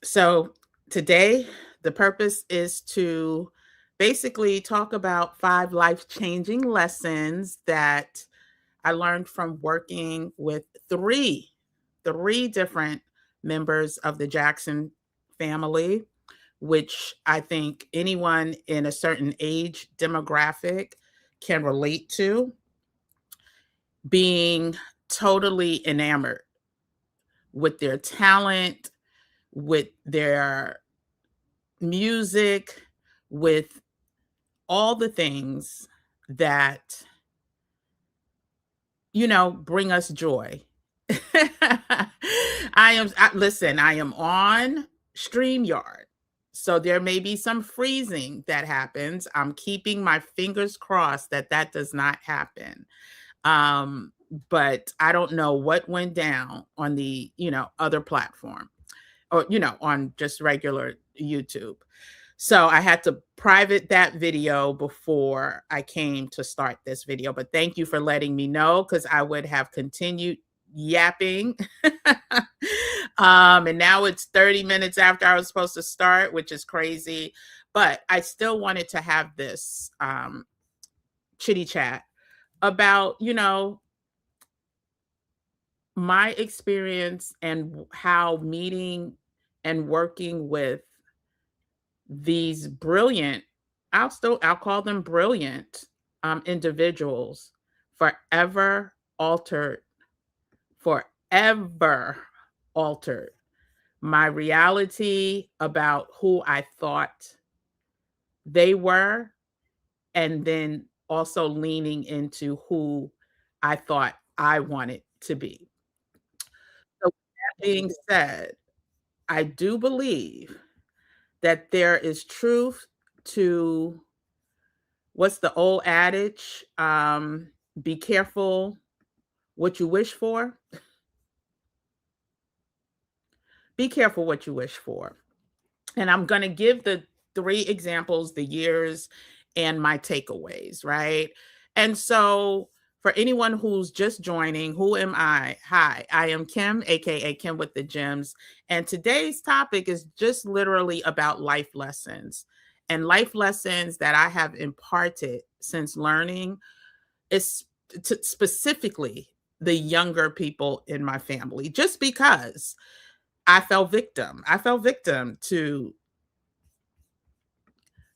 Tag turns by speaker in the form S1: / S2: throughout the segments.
S1: So today, the purpose is to basically talk about 5 life-changing lessons that I learned from working with 3 different members of the Jackson family, which I think anyone in a certain age demographic can relate to, being totally enamored with their talent, with their music, with all the things that, bring us joy. Listen, I am on StreamYard. So there may be some freezing that happens. I'm keeping my fingers crossed that that does not happen. Um, but I don't know what went down on the, other platform or, on just regular YouTube. So I had to private that video before I came to start this video. But thank you for letting me know because I would have continued yapping. And now it's 30 minutes after I was supposed to start, which is crazy. But I still wanted to have this chitty chat about, my experience and how meeting and working with these brilliant, I'll call them brilliant, individuals forever altered forever altered my reality about who I thought they were, and then also leaning into who I thought I wanted to be. So, with that being said, I do believe that there is truth to what's the old adage? Be careful what you wish for. Be careful what you wish for. And I'm going to give the 3 examples, the years, and my takeaways, right? And so, for anyone who's just joining, who am I? Hi, I am Kim, aka Kim with the Gems. And today's topic is just literally about life lessons and life lessons that I have imparted since learning is specifically the younger people in my family, just because I fell victim. I fell victim to,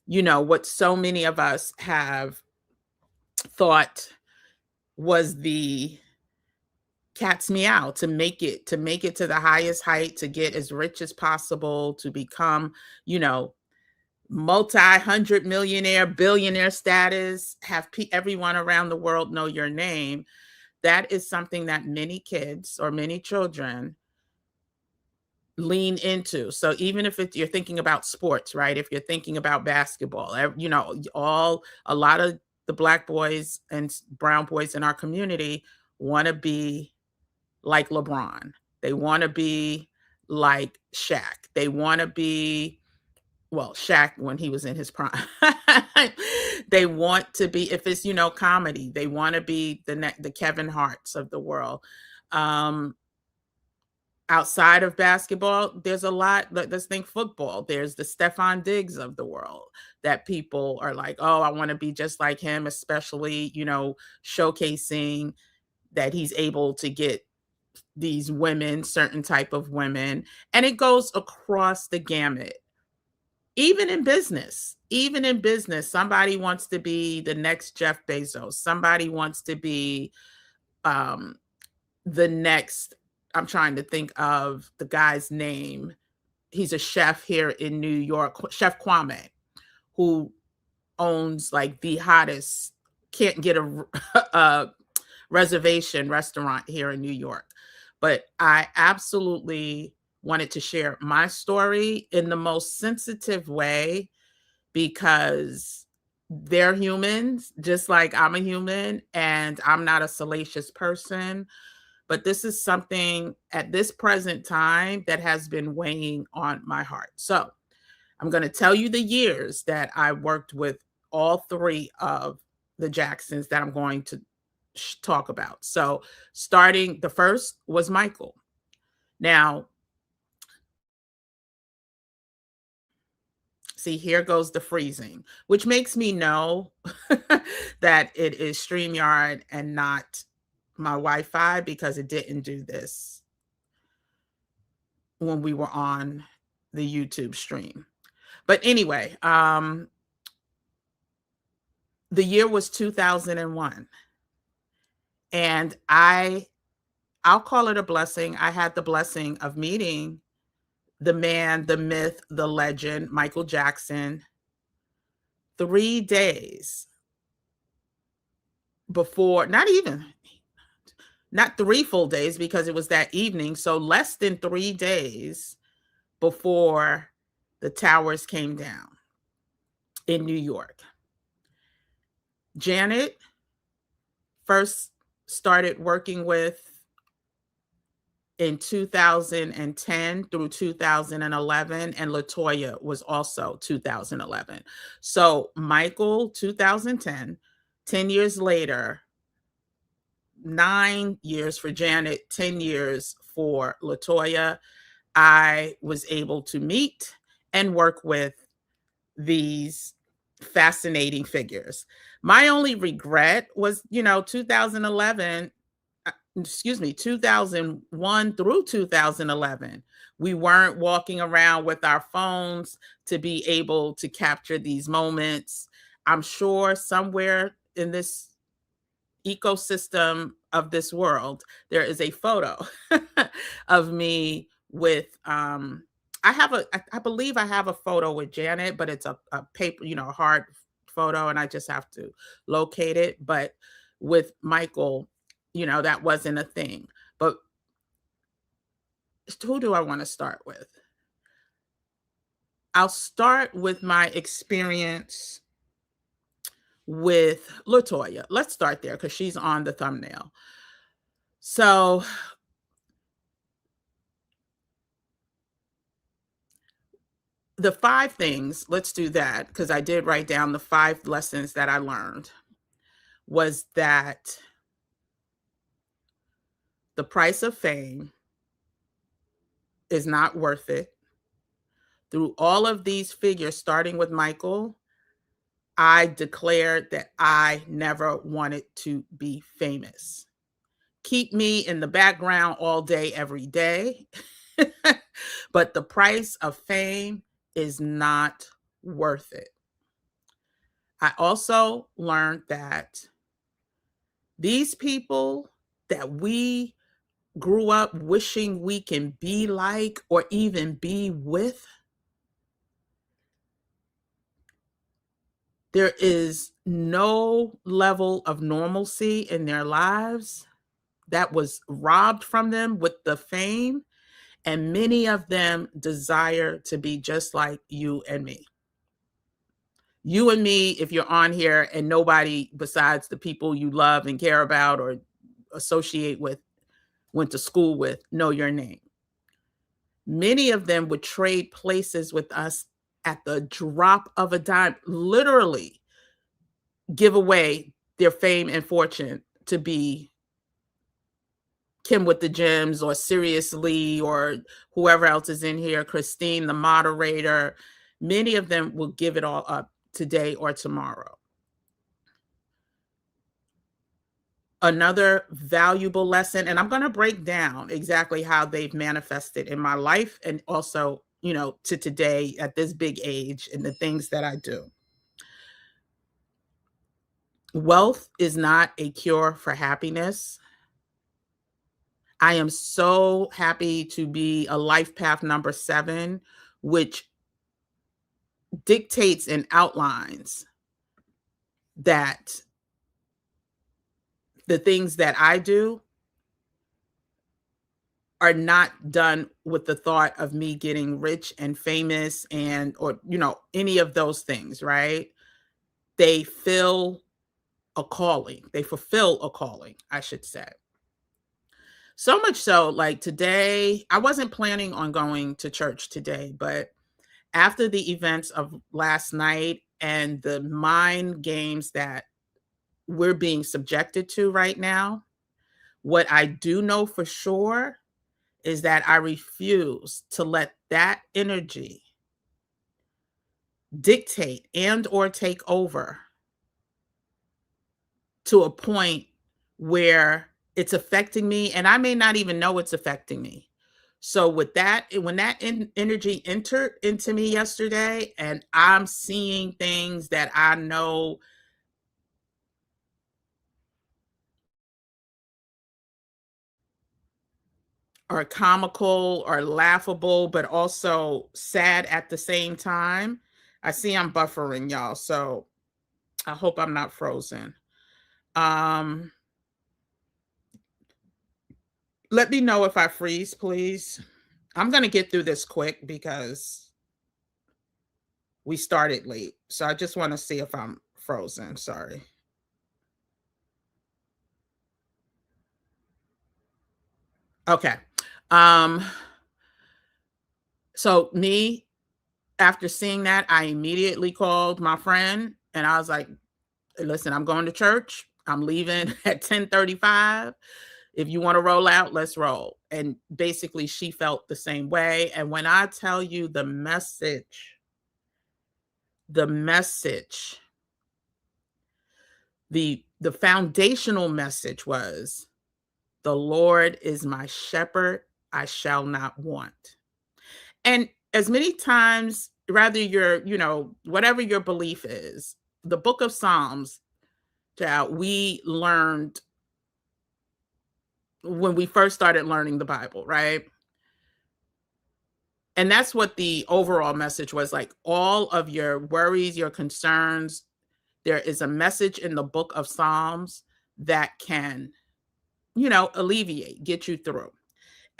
S1: what so many of us have thought was the cat's meow to make it to the highest height, to get as rich as possible, to become, you know, multi-hundred millionaire, billionaire status, have everyone around the world know your name. That is something that many kids or many children lean into. So even if you're thinking about sports, right? If you're thinking about basketball, all a lot of the black boys and brown boys in our community want to be like LeBron. They want to be like Shaq. They want to be, well, Shaq when he was in his prime. They want to be, if it's, comedy, they want to be the Kevin Harts of the world. Um, Outside of basketball, there's a lot. Let's think football. There's the Stefan Diggs of the world that people are like, oh, I want to be just like him, especially, showcasing that he's able to get these women, certain type of women. And it goes across the gamut. Even in business, somebody wants to be the next Jeff Bezos. Somebody wants to be um, the next, I'm trying to think of the guy's name. He's a chef here in New York, Chef Kwame, who owns like the hottest, can't get a, a reservation restaurant here in New York. But I absolutely wanted to share my story in the most sensitive way because they're humans, just like I'm a human, and I'm not a salacious person. But this is something at this present time that has been weighing on my heart. So I'm going to tell you the years that I worked with all 3 of the Jacksons that I'm going to talk about. So starting, the first was Michael. Now, See, here goes the freezing, which makes me know that it is StreamYard and not my Wi-Fi, because it didn't do this when we were on the YouTube stream. But anyway, the year was 2001. And I'll call it a blessing. I had the blessing of meeting the man, the myth, the legend, Michael Jackson, 3 days before, not 3 full days, because it was that evening. So less than 3 days before the towers came down in New York. Janet first started working with in 2010 through 2011, and LaToya was also 2011. So Michael, 2010, 10 years later, 9 years for Janet, 10 years for LaToya, I was able to meet and work with these fascinating figures. My only regret was, 2001 through 2011. We weren't walking around with our phones to be able to capture these moments. I'm sure somewhere in this ecosystem of this world, there is a photo of me with I believe I have a photo with Janet, but it's a paper, a hard photo, and I just have to locate it. But with Michael, that wasn't a thing. But who do I want to start with? I'll start with my experience with LaToya. Let's start there because she's on the thumbnail. So the 5 things, let's do that, because I did write down the 5 lessons that I learned, was that the price of fame is not worth it. Through all of these figures, starting with Michael, I declared that I never wanted to be famous. Keep me in the background all day, every day. But the price of fame is not worth it. I also learned that these people that we grew up wishing we can be like or even be with, there is no level of normalcy in their lives that was robbed from them with the fame. And many of them desire to be just like you and me. You and me, if you're on here and nobody besides the people you love and care about or associate with, went to school with, know your name. Many of them would trade places with us at the drop of a dime, literally give away their fame and fortune to be Kim with the Gems or Seriously or whoever else is in here, Christine, the moderator. Many of them will give it all up today or tomorrow. Another valuable lesson, and I'm going to break down exactly how they've manifested in my life and also, to today at this big age and the things that I do. Wealth is not a cure for happiness. I am so happy to be a life path number 7, which dictates and outlines that the things that I do are not done with the thought of me getting rich and famous or any of those things, right? They fill a calling. They fulfill a calling, I should say. So much so, like today, I wasn't planning on going to church today, but after the events of last night and the mind games that we're being subjected to right now, what I do know for sure is that I refuse to let that energy dictate and or take over to a point where it's affecting me and I may not even know it's affecting me. So with that, when that energy entered into me yesterday and I'm seeing things that I know are comical or laughable, but also sad at the same time. I see I'm buffering y'all, so I hope I'm not frozen. Um, Let me know if I freeze, please. I'm going to get through this quick because we started late. So I just want to see if I'm frozen. Sorry. Okay. Um, so me, after seeing that, I immediately called my friend and I was like, listen, I'm going to church. I'm leaving at 10:35. If you want to roll out, let's roll. And basically she felt the same way. And when I tell you the message, the foundational message was, the Lord is my shepherd, I shall not want. And as many times, rather your, whatever your belief is, the book of Psalms, child, we learned when we first started learning the Bible, right? And that's what the overall message was, like all of your worries, your concerns, there is a message in the book of Psalms that can, alleviate, get you through.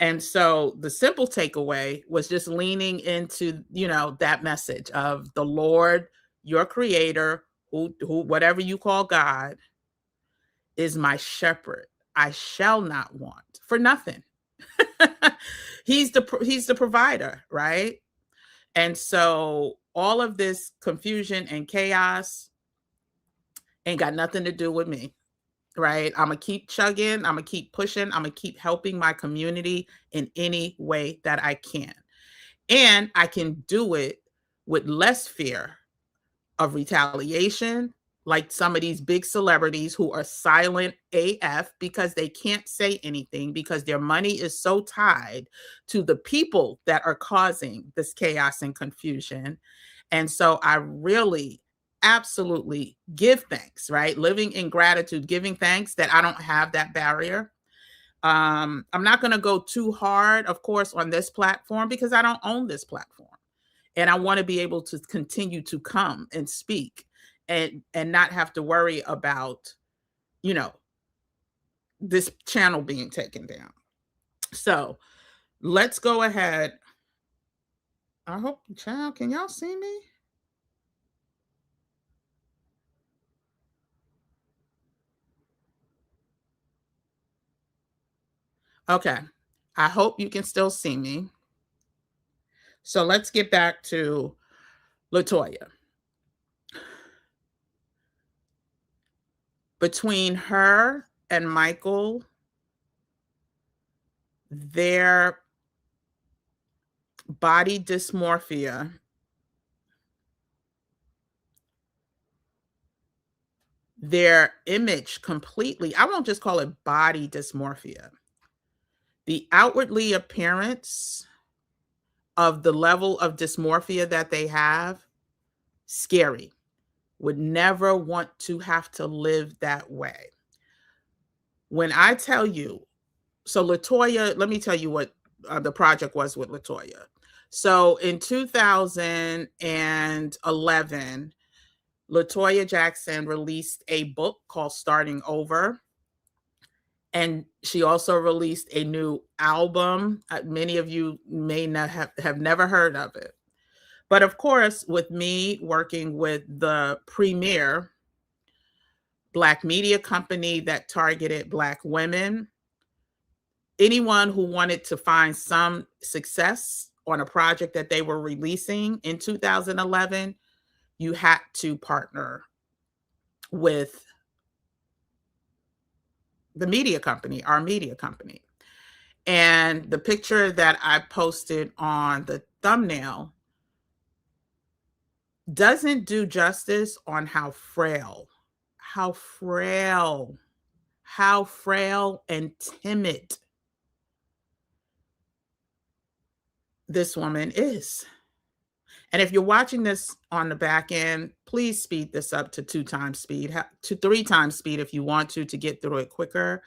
S1: And so the simple takeaway was just leaning into, that message of the Lord, your creator, who whatever you call God, is my shepherd. I shall not want for nothing. He's the provider, right? And so all of this confusion and chaos ain't got nothing to do with me, right? I'm gonna keep chugging, I'm gonna keep pushing, I'm gonna keep helping my community in any way that I can. And I can do it with less fear of retaliation, like some of these big celebrities who are silent AF because they can't say anything because their money is so tied to the people that are causing this chaos and confusion. And so I really absolutely give thanks, right? Living in gratitude, giving thanks that I don't have that barrier. I'm not going to go too hard, of course, on this platform because I don't own this platform. And I want to be able to continue to come and speak and not have to worry about, you know, this channel being taken down. So let's go ahead. I hope, child, can y'all see me? Okay. I hope you can still see me. So let's get back to LaToya. Between her and Michael, their body dysmorphia, their image completely, I won't just call it body dysmorphia. The outwardly appearance of the level of dysmorphia that they have, scary. Would never want to have to live that way. When I tell you, so LaToya, let me tell you what the project was with LaToya. So in 2011, LaToya Jackson released a book called Starting Over. And she also released a new album. Many of you may not have never heard of it. But of course, with me working with the premier Black media company that targeted Black women, anyone who wanted to find some success on a project that they were releasing in 2011, you had to partner with the media company, our media company. And the picture that I posted on the thumbnail doesn't do justice on how frail, how frail, how frail and timid this woman is. And if you're watching this on the back end, please speed this up to 2 times speed, to 3 times speed if you want to get through it quicker.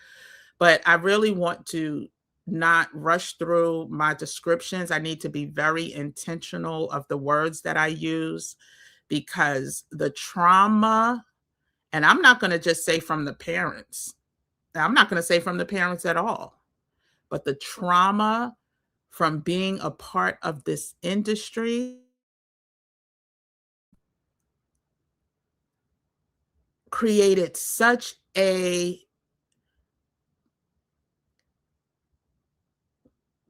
S1: But I really want to not rush through my descriptions. I need to be very intentional of the words that I use, because the trauma, and I'm not going to just say from the parents, I'm not going to say from the parents at all, but the trauma from being a part of this industry created such a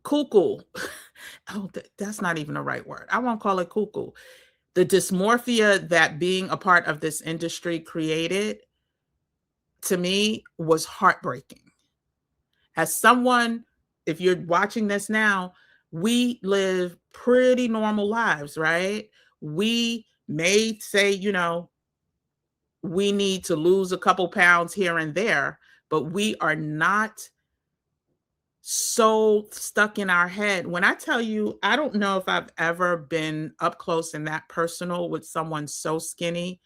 S1: cuckoo. Oh, that's not even the right word. I won't call it cuckoo. The dysmorphia that being a part of this industry created, to me, was heartbreaking. As someone, if you're watching this now, we live pretty normal lives, right? We may say, we need to lose a couple pounds here and there, but we are not so stuck in our head. When I tell you, I don't know if I've ever been up close and that personal with someone so skinny,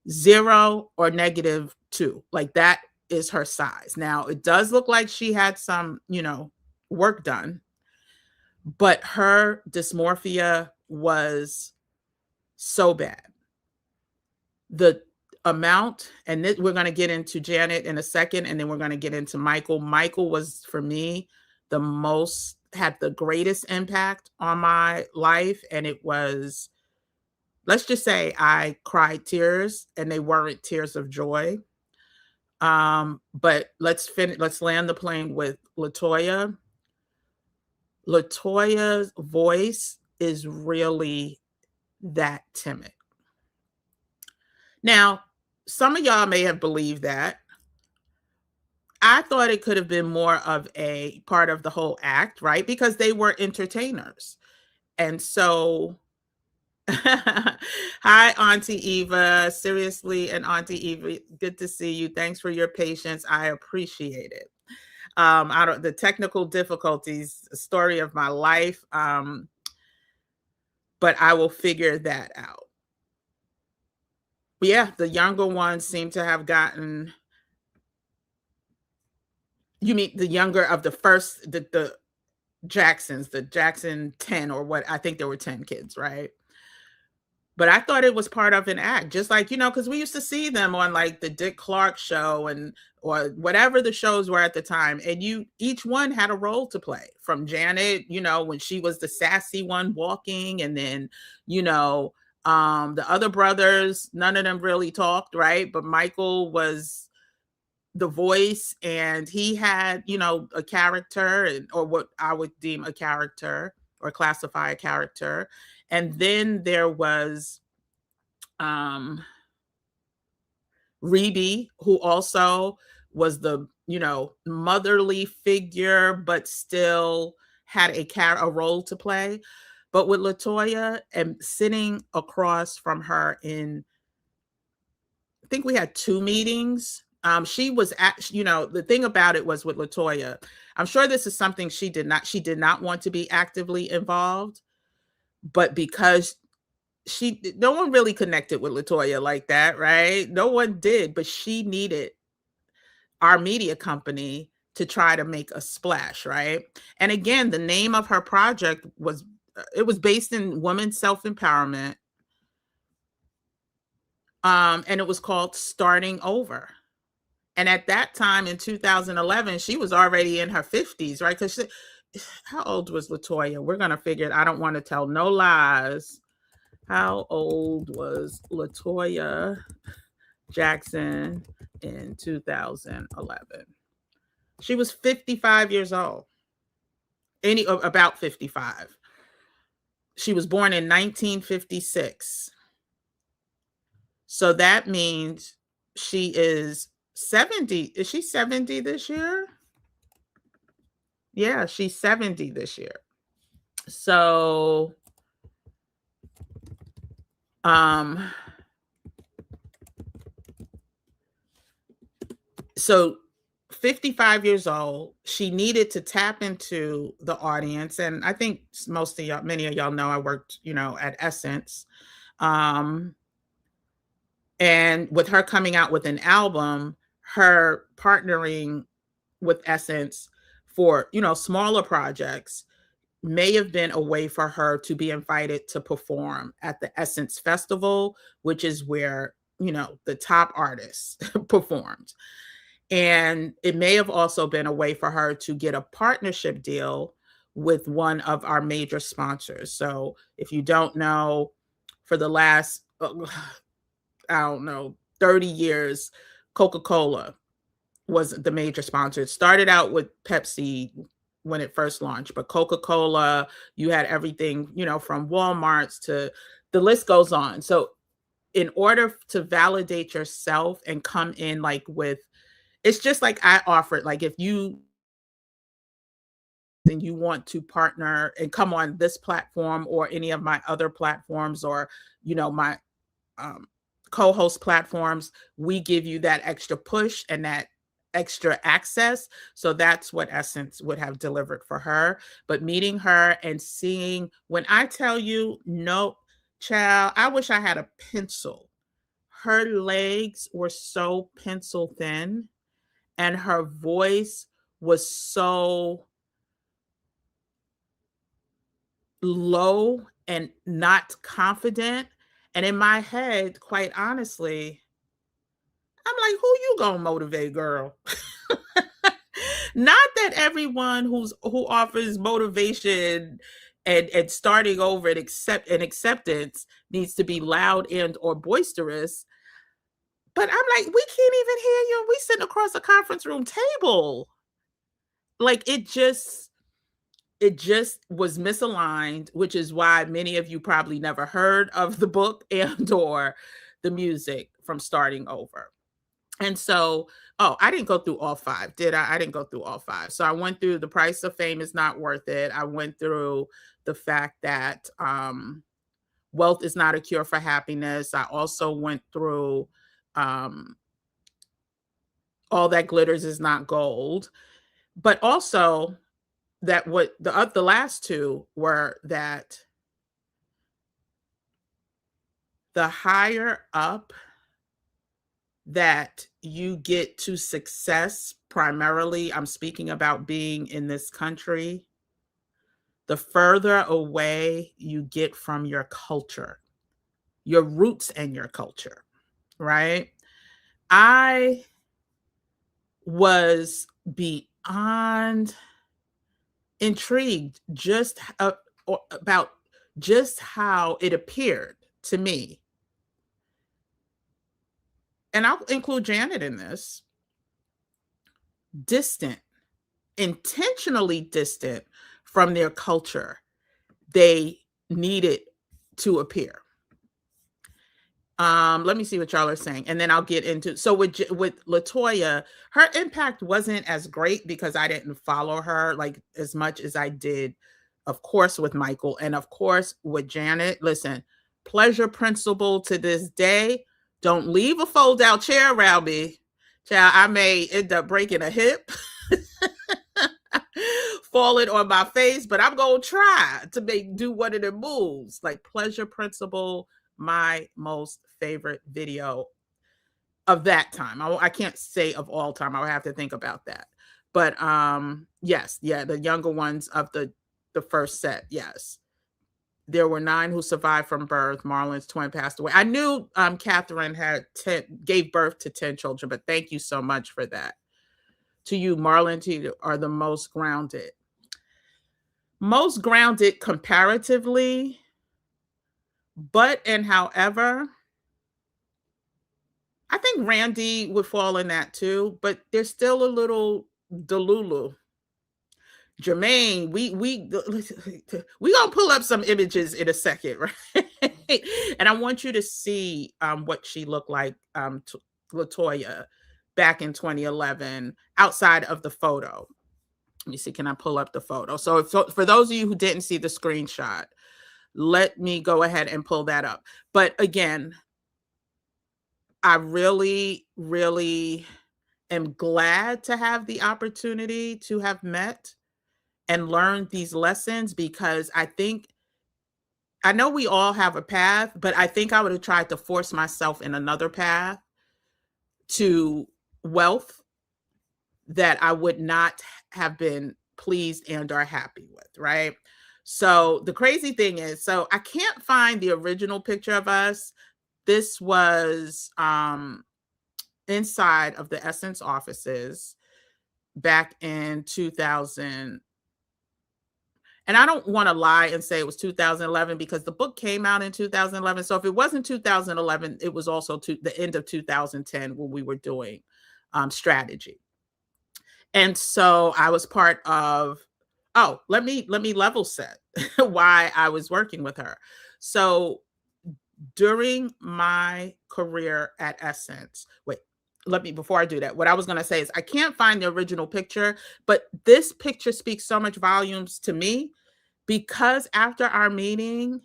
S1: 0 or -2. Like, that is her size. Now, it does look like she had some, work done, but her dysmorphia was so bad. The amount, and we're going to get into Janet in a second, and then we're going to get into Michael. Michael was, for me, had the greatest impact on my life. And it was, let's just say, I cried tears, and they weren't tears of joy. But let's land the plane with LaToya. LaToya's voice is really that timid. Now, some of y'all may have believed that. I thought it could have been more of a part of the whole act, right? Because they were entertainers. And so, hi, Auntie Eva. Seriously, and Auntie Eva, good to see you. Thanks for your patience. I appreciate it. Out of the technical difficulties, story of my life, but I will figure that out. Yeah, the younger ones seem to have gotten. You mean the younger of the first, the Jacksons, the Jackson 10, or what? I think there were 10 kids, right? But I thought it was part of an act, just like, because we used to see them on like the Dick Clark show or whatever the shows were at the time. And each one had a role to play, from Janet, when she was the sassy one walking, and then, the other brothers, none of them really talked, right? But Michael was the voice, and he had, a character, or what I would deem a character or classify a character. And then there was Rebe, who also was the, motherly figure, but still had a role to play. But with LaToya, and sitting across from her I think we had 2 meetings. She was the thing about it was, with LaToya, I'm sure this is something she did not want to be actively involved, but because no one really connected with LaToya like that, right? No one did, but she needed our media company to try to make a splash, right? And again, the name of her project was, it was based in women's self-empowerment. And it was called Starting Over. And at that time in 2011, she was already in her 50s, right? Because how old was LaToya? We're going to figure it. I don't want to tell no lies. How old was LaToya Jackson in 2011? She was 55 years old. About 55. She was born in 1956. So that means she is 70. Is she 70 this year? Yeah, she's 70 this year. So Um, so 55 years old, she needed to tap into the audience. And I think most of y'all, many of y'all know I worked, at Essence. Um, and with her coming out with an album, her partnering with Essence for, smaller projects may have been a way for her to be invited to perform at the Essence Festival, which is where, the top artists performed. And it may have also been a way for her to get a partnership deal with one of our major sponsors. So if you don't know, for the last, I don't know, 30 years, Coca-Cola was the major sponsor. It started out with Pepsi when it first launched, but Coca-Cola, you had everything, from Walmart's to the list goes on. So in order to validate yourself and come in like with, it's just like I offered, like if you and you want to partner and come on this platform or any of my other platforms or, my um, co-host platforms, we give you that extra push and that extra access. So that's what Essence would have delivered for her. But meeting her and seeing, when I tell you, no, child, I wish I had a pencil. Her legs were so pencil thin and her voice was so low and not confident. And in my head, quite honestly, I'm like, who you gonna motivate, girl? Not that everyone who offers motivation and starting over and acceptance needs to be loud and or boisterous. But I'm like, we can't even hear you. We sitting across a conference room table. Like it just was misaligned, which is why many of you probably never heard of the book and or the music from starting over. And so, oh, I didn't go through all five, did I? I didn't go through all five. So I went through The Price of Fame is Not Worth It. I went through the fact that wealth is not a cure for happiness. I also went through um, All That Glitters is Not Gold. But also that what the last two were that the higher up that you get to success, primarily, I'm speaking about being in this country, the further away you get from your culture, your roots and your culture, right? I was beyond intrigued just about just how it appeared to me. And I'll include Janet in this, distant, intentionally distant from their culture they needed to appear. Let me see what y'all are saying, and then I'll get into. So with LaToya, her impact wasn't as great because I didn't follow her like as much as I did, of course, with Michael, and of course with Janet. Listen, pleasure principle to this day. Don't leave a fold out chair around me. Child, I may end up breaking a hip, falling on my face, but I'm gonna try to do one of the moves. Like pleasure principle, my most favorite video of that time. I can't say of all time. I would have to think about that. But yes, yeah, the younger ones of the first set, yes. There were 9 who survived from birth. Marlon's twin passed away. I knew Catherine gave birth to 10 children, but thank you so much for that. To you, Marlon, to you are the most grounded. Most grounded comparatively, but and however, I think Randy would fall in that too, but there's still a little Delulu. Jermaine, we gonna pull up some images in a second, right? And I want you to see what she looked like, LaToya, back in 2011, outside of the photo. Let me see, can I pull up the photo? So for those of you who didn't see the screenshot, Let me go ahead and pull that up. But again, I really, really am glad to have the opportunity to have met and learned these lessons, because I know we all have a path, but I think I would have tried to force myself in another path to wealth that I would not have been pleased and or happy with, right? So the crazy thing is, so I can't find the original picture of us. This was inside of the Essence offices back in 2000. And I don't want to lie and say it was 2011 because the book came out in 2011. So if it wasn't 2011, it was also the end of 2010 when we were doing strategy. And so I was part of, oh, let me level set why I was working with her. So during my career at Essence, wait, before I do that, what I was going to say is I can't find the original picture, but this picture speaks so much volumes to me, because after our meeting,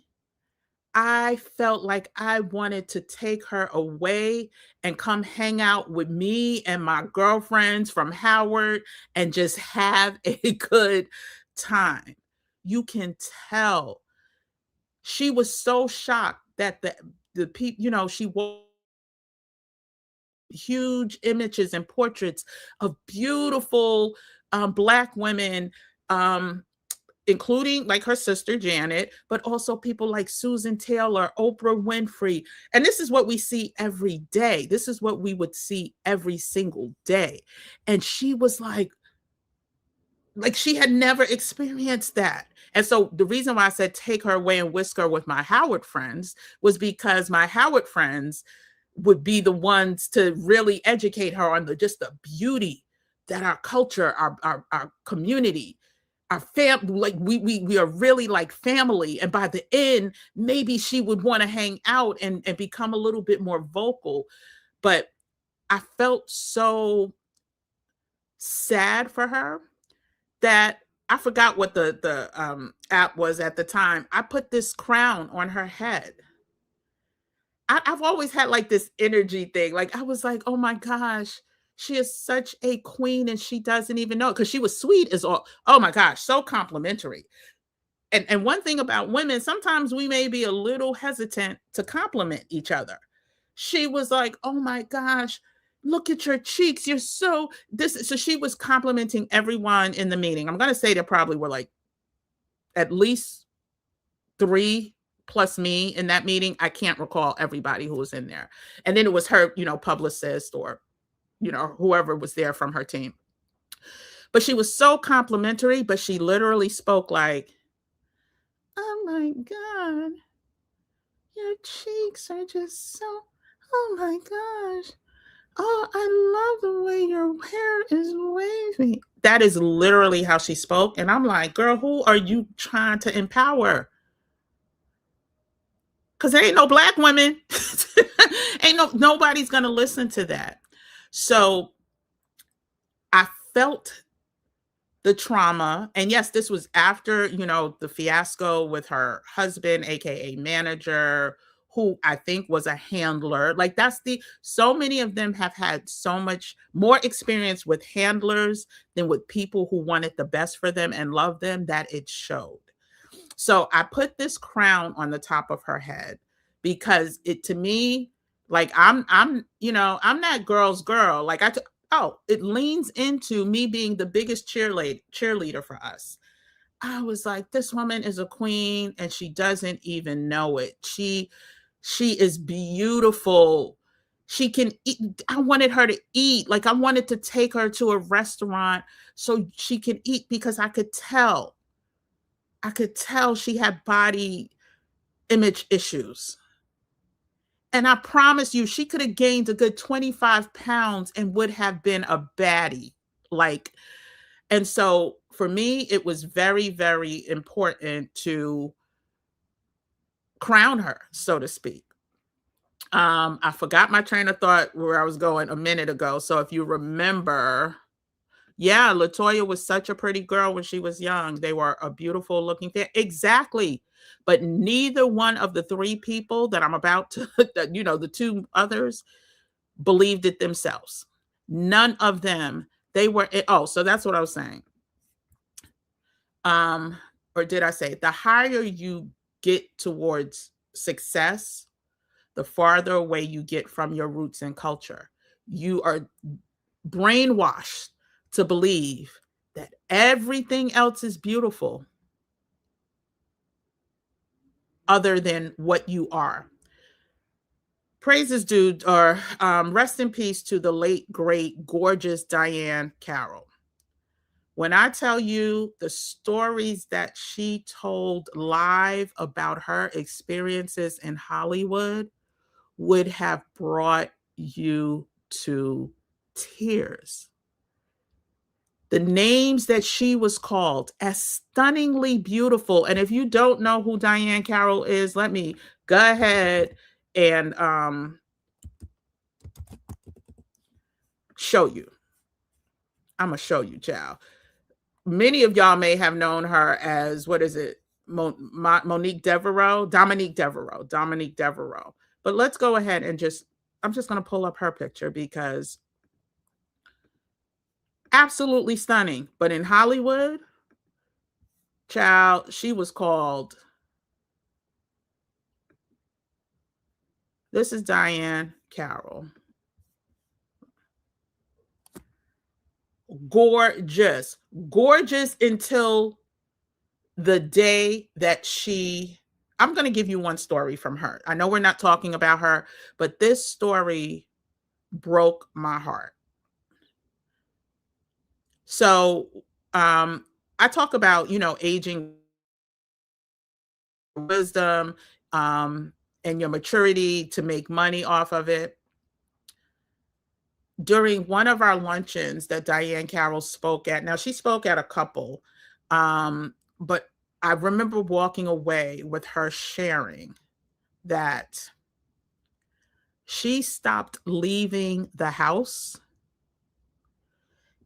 S1: I felt like I wanted to take her away and come hang out with me and my girlfriends from Howard and just have a good time. You can tell she was so shocked that the people, she wore huge images and portraits of beautiful Black women, um, including like her sister Janet, but also people like Susan Taylor, Oprah Winfrey. And this is what we see every day. This is what we would see every single day. And she was like she had never experienced that. And so the reason why I said take her away and whisk her with my Howard friends was because my Howard friends would be the ones to really educate her on just the beauty that our culture, our community, our family, like we are really like family. And by the end, maybe she would want to hang out and become a little bit more vocal. But I felt so sad for her that I forgot what the app was at the time. I put this crown on her head. I've always had like this energy thing. Like I was like, oh my gosh, she is such a queen and she doesn't even know it, because she was sweet as all. Oh my gosh, so complimentary. And one thing about women, sometimes we may be a little hesitant to compliment each other. She was like, oh my gosh, look at your cheeks. You're so this. So she was complimenting everyone in the meeting. I'm gonna say there probably were like at least 3 plus me in that meeting. I can't recall everybody who was in there. And then it was her, publicist or, whoever was there from her team. But she was so complimentary, but she literally spoke like, oh my God, your cheeks are just so, oh my gosh. Oh, I love the way your hair is wavy. That is literally how she spoke. And I'm like, girl, who are you trying to empower? Because there ain't no Black women. Nobody's gonna listen to that. So I felt the trauma. And yes, this was after, the fiasco with her husband, aka manager, who I think was a handler. Like so many of them have had so much more experience with handlers than with people who wanted the best for them and loved them, that it showed. So I put this crown on the top of her head because it, to me, like I'm that girl's girl. Like it leans into me being the biggest cheerleader for us. I was like, this woman is a queen and she doesn't even know it. She is beautiful. She can eat. I wanted her to eat. Like I wanted to take her to a restaurant so she could eat, because I could tell she had body image issues. And I promise you, she could have gained a good 25 pounds and would have been a baddie. And so for me, it was very, very important to crown her, so to speak. I forgot my train of thought where I was going a minute ago. So if you remember, Yeah, LaToya was such a pretty girl when she was young. They were a beautiful looking exactly. But neither one of the 3 people that I'm about to that, the 2 others believed it themselves. None of them. They were oh, so that's what I was saying. Um, or did I say the higher you get towards success, the farther away you get from your roots and culture. You are brainwashed to believe that everything else is beautiful other than what you are. Praises due, or rest in peace to the late, great, gorgeous Diane Carroll. When I tell you the stories that she told live about her experiences in Hollywood would have brought you to tears. The names that she was called as stunningly beautiful. And if you don't know who Diane Carroll is, let me go ahead and show you. I'm gonna show you, child. Many of y'all may have known her as, what is it, Monique Devereaux, Dominique Devereaux. But let's go ahead and I'm just gonna pull up her picture because absolutely stunning. But in Hollywood, child, she was called. This is Diane Carroll. Gorgeous, gorgeous until the day that I'm going to give you one story from her. I know we're not talking about her, but this story broke my heart. So, I talk about, aging, wisdom, and your maturity to make money off of it. During one of our luncheons that Diane Carroll spoke at, now she spoke at a couple, but I remember walking away with her sharing that she stopped leaving the house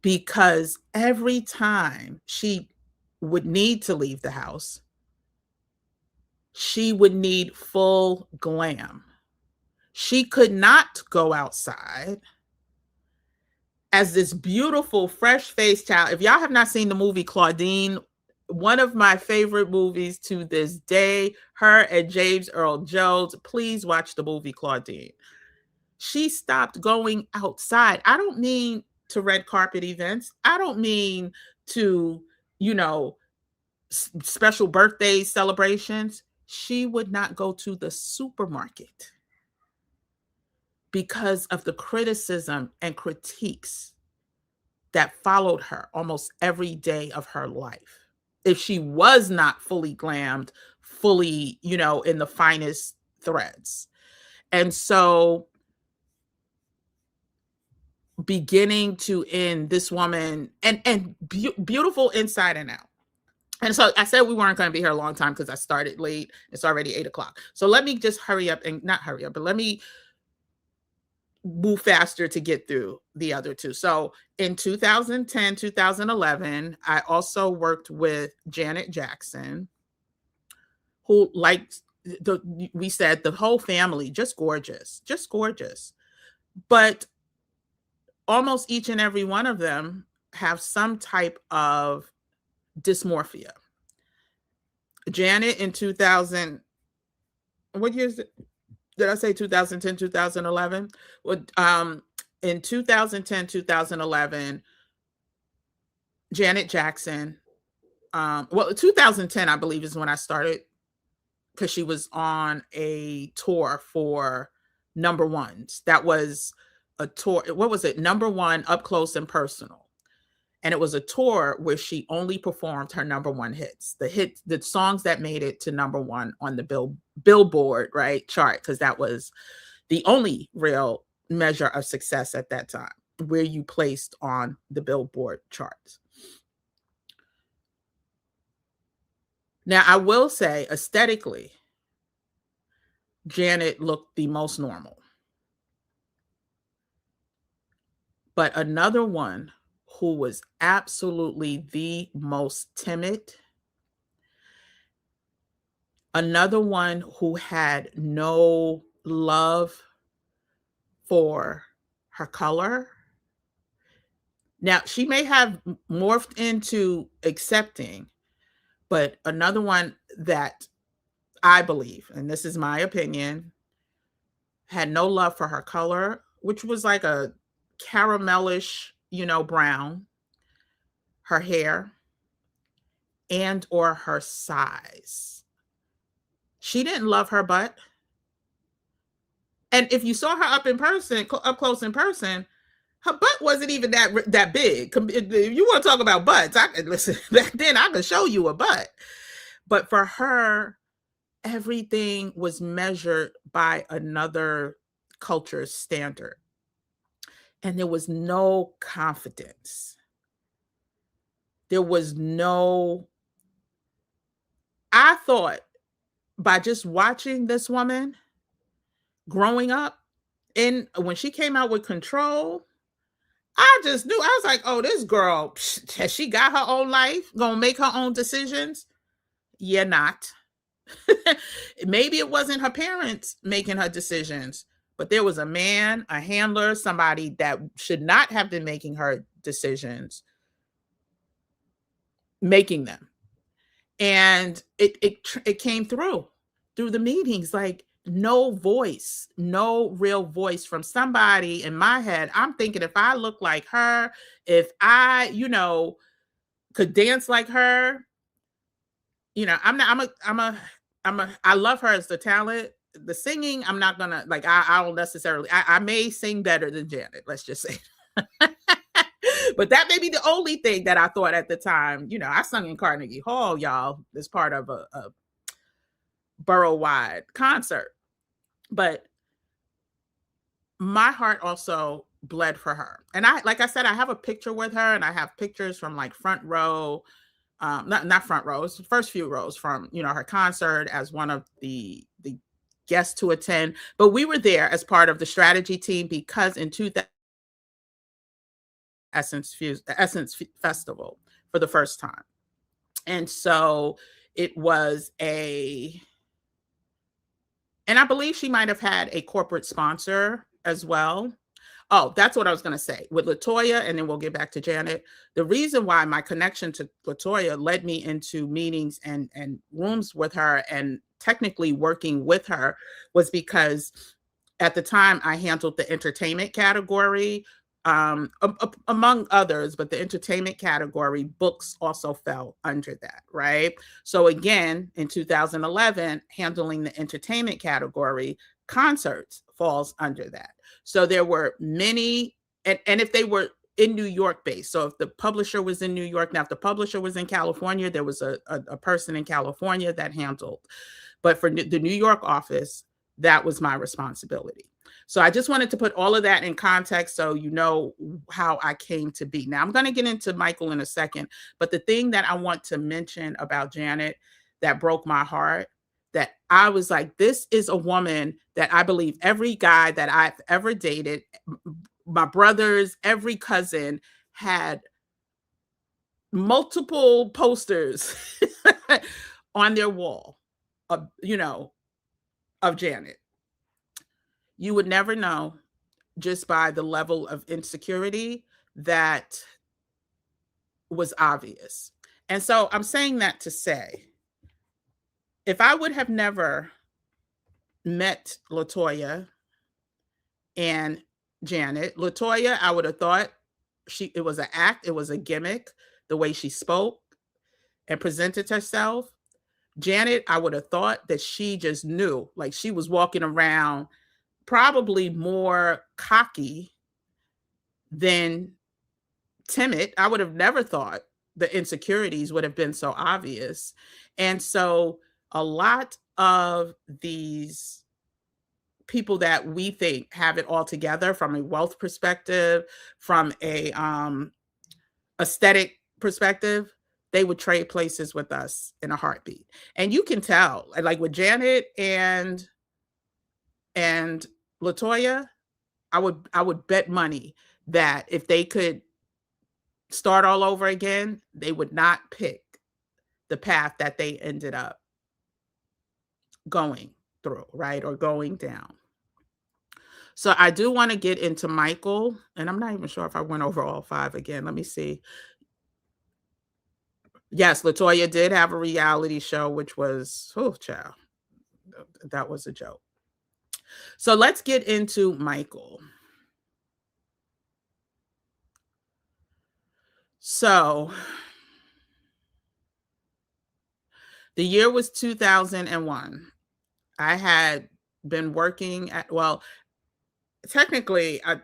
S1: because every time she would need to leave the house, she would need full glam. She could not go outside as this beautiful, fresh-faced child. If y'all have not seen the movie Claudine, one of my favorite movies to this day, her and James Earl Jones, please watch the movie Claudine. She stopped going outside. I don't mean to red carpet events. I don't mean to, special birthday celebrations. She would not go to the supermarket because of the criticism and critiques that followed her almost every day of her life. If she was not fully glammed, fully, in the finest threads. And so, beginning to end, this woman, and beautiful inside and out. And so I said we weren't going to be here a long time because I started late. It's already 8:00. So let me just hurry up, and not hurry up, but let me move faster to get through the other 2. So in 2010, 2011, I also worked with Janet Jackson, who, like we said, the whole family, just gorgeous, just gorgeous. But almost each and every one of them have some type of dysmorphia. Janet in 2000, what year is it? Did I say 2010, 2011? Well, in 2010, 2011, Janet Jackson, 2010, I believe, is when I started, because she was on a tour for number ones. That was a tour. What was it? Number one, up close and personal. And it was a tour where she only performed her number one hits, the songs that made it to number one on the Billboard, right, chart, because that was the only real measure of success at that time, where you placed on the Billboard charts. Now, I will say, aesthetically, Janet looked the most normal. But another one who was absolutely the most timid, another one who had no love for her color. Now, she may have morphed into accepting, but another one that I believe, and this is my opinion, had no love for her color, which was like a caramelish, brown, her hair, and or her size. She didn't love her butt. And if you saw her up close in person, her butt wasn't even that big. If you want to talk about butts, I could listen. Back then, I could show you a butt. But for her, everything was measured by another culture's standard, and there was no confidence. There was no. I thought by just watching this woman growing up, and when she came out with Control, I just knew. I was like, "Oh, this girl, has she got her own life? Gonna make her own decisions?" Yeah, not. Maybe it wasn't her parents making her decisions, but there was a man, a handler, somebody that should not have been making her decisions, making them. And it came through the meetings, like no voice, no real voice from somebody. In my head, I'm thinking, if I look like her, if I, could dance like her, I love her as the talent. The singing, I'm not gonna like. I don't necessarily. I may sing better than Janet. Let's just say. But that may be the only thing that I thought at the time. I sung in Carnegie Hall, y'all, as part of a borough-wide concert. But my heart also bled for her. And like I said, I have a picture with her, and I have pictures from like front row, not front rows, first few rows from, her concert as one of the guests to attend. But we were there as part of the strategy team because in 2000, Essence Festival for the first time. And so it was and I believe she might have had a corporate sponsor as well. Oh, that's what I was going to say with LaToya, and then we'll get back to Janet. The reason why my connection to LaToya led me into meetings and rooms with her and technically working with her was because at the time I handled the entertainment category, among others, but the entertainment category, books also fell under that, right? So again, in 2011, handling the entertainment category, concerts falls under that. So there were many, and if they were in New York based, so if the publisher was in New York, now if the publisher was in California, there was a person in California that handled. But for the New York office, that was my responsibility. So I just wanted to put all of that in context so you know how I came to be. Now I'm going to get into Michael in a second, but the thing that I want to mention about Janet that broke my heart, that I was like, this is a woman that I believe every guy that I've ever dated, my brothers, every cousin had multiple posters on their wall of, of Janet. You would never know just by the level of insecurity that was obvious. And so I'm saying that to say, if I would have never met LaToya and Janet, LaToya, I would have thought it was an act, it was a gimmick, the way she spoke and presented herself. Janet, I would have thought that she just knew, like she was walking around probably more cocky than timid. I would have never thought the insecurities would have been so obvious. And so a lot of these people that we think have it all together from a wealth perspective, from a aesthetic perspective, they would trade places with us in a heartbeat. And you can tell, like with Janet and LaToya, I would bet money that if they could start all over again, they would not pick the path that they ended up going through, right? Or going down. So I do want to get into Michael, and I'm not even sure if I went over all 5 again. Let me see. Yes, LaToya did have a reality show, which was, oh, child, that was a joke. So let's get into Michael. So the year was 2001. I had been working at, well, technically, I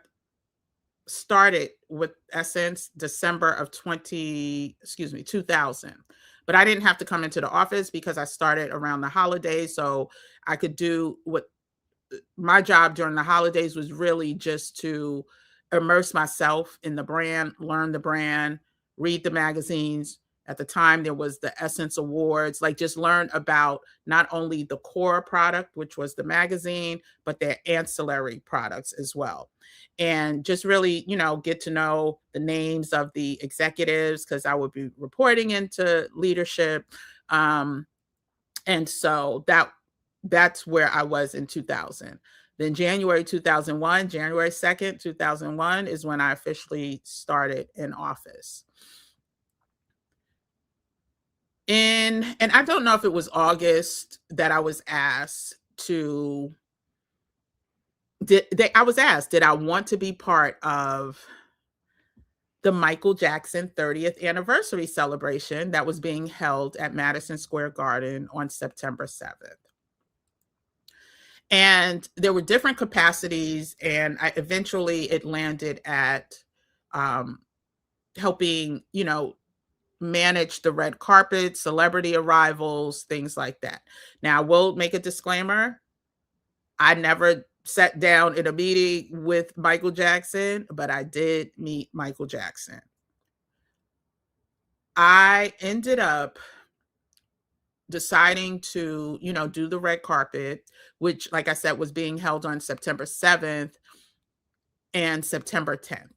S1: started with Essence December of 2000. But I didn't have to come into the office because I started around the holidays. So I could do what my job during the holidays was really just to immerse myself in the brand, learn the brand, read the magazines. At the time, there was the Essence Awards, like just learn about not only the core product, which was the magazine, but their ancillary products as well. And just really, get to know the names of the executives because I would be reporting into leadership. And so that's where I was in 2000. Then January 2001, January 2nd, 2001 is when I officially started in office. And I don't know if it was August that I was asked to I was asked, did I want to be part of the Michael Jackson 30th anniversary celebration that was being held at Madison Square Garden on September 7th. And there were different capacities, and eventually it landed at um, helping, manage the red carpet, celebrity arrivals, things like that. Now, I will make a disclaimer. I never sat down in a meeting with Michael Jackson, but I did meet Michael Jackson. I ended up deciding to, do the red carpet, which, like I said, was being held on September 7th and September 10th.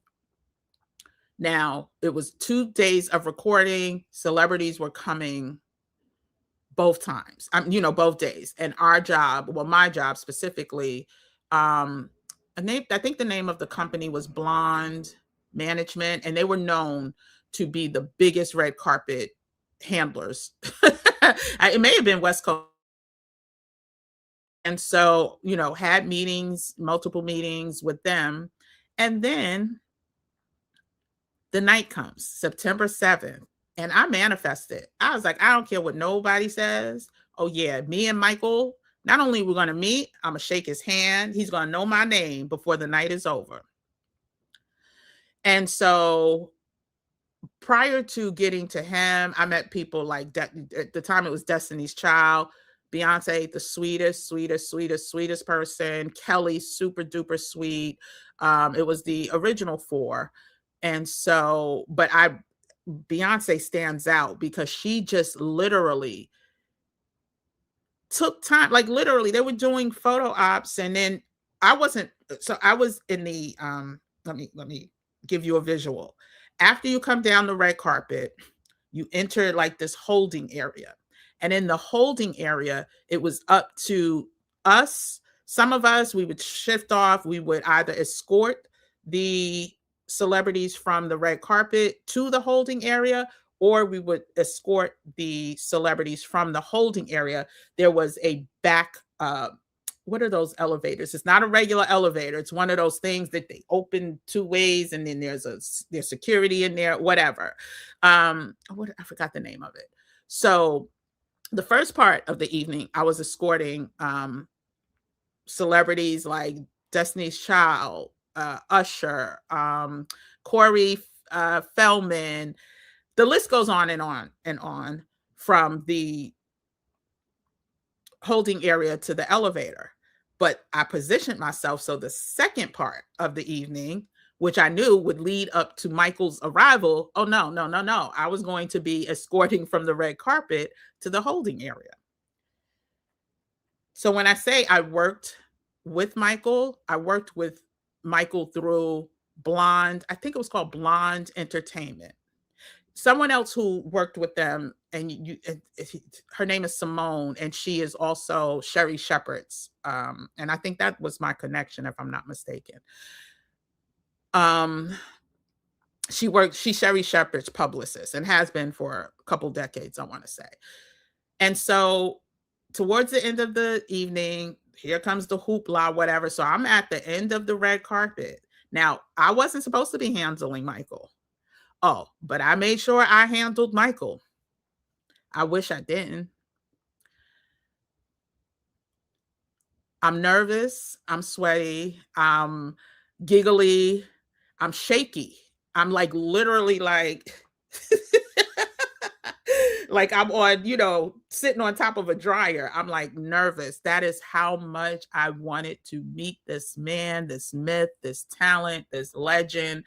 S1: Now, it was 2 days of recording. Celebrities were coming both times, both days. And our job, well, my job specifically, I think the name of the company was Blonde Management, and they were known to be the biggest red carpet handlers. It may have been West Coast. And so, had meetings, multiple meetings with them. And then the night comes, September 7th, and I manifested. I was like, I don't care what nobody says. Oh, yeah, me and Michael, not only we're going to meet, I'm going to shake his hand. He's going to know my name before the night is over. And so prior to getting to him, I met people like at the time it was Destiny's Child, Beyonce, the sweetest person. Kelly, super duper sweet. It was the original 4. And so, but Beyonce stands out because she just literally took time, like literally they were doing photo ops, and then I was in the let me give you a visual. After you come down the red carpet, you enter like this holding area. And in the holding area, it was up to us. Some of us, we would shift off. We would either escort the celebrities from the red carpet to the holding area, or we would escort the celebrities from the holding area. There was a back, what are those elevators? It's not a regular elevator. It's one of those things that they open 2 ways, and then there's security in there, whatever. I forgot the name of it. So the first part of the evening, I was escorting celebrities like Destiny's Child, Usher, Corey Feldman. The list goes on and on and on, from the holding area to the elevator. But I positioned myself so the second part of the evening, which I knew would lead up to Michael's arrival, oh, no. I was going to be escorting from the red carpet to the holding area. So when I say I worked with Michael, I worked with Michael through Blonde. I think it was called Blonde Entertainment. someone else who worked with them, and her name is Simone, and she is also Sherry Shepherd's. And I think that was my connection, if I'm not mistaken. Um, she's Sherry Shepherd's publicist and has been for a couple decades, I want to say. And so towards the end of the evening, here comes the hoopla, whatever. So I'm at the end of the red carpet. Now, I wasn't supposed to be handling Michael. Oh, but I made sure I handled Michael. I wish I didn't. I'm nervous, I'm sweaty, I'm giggly, I'm shaky. I'm like literally like like I'm on, sitting on top of a dryer. I'm like nervous. That is how much I wanted to meet this man, this myth, this talent, this legend,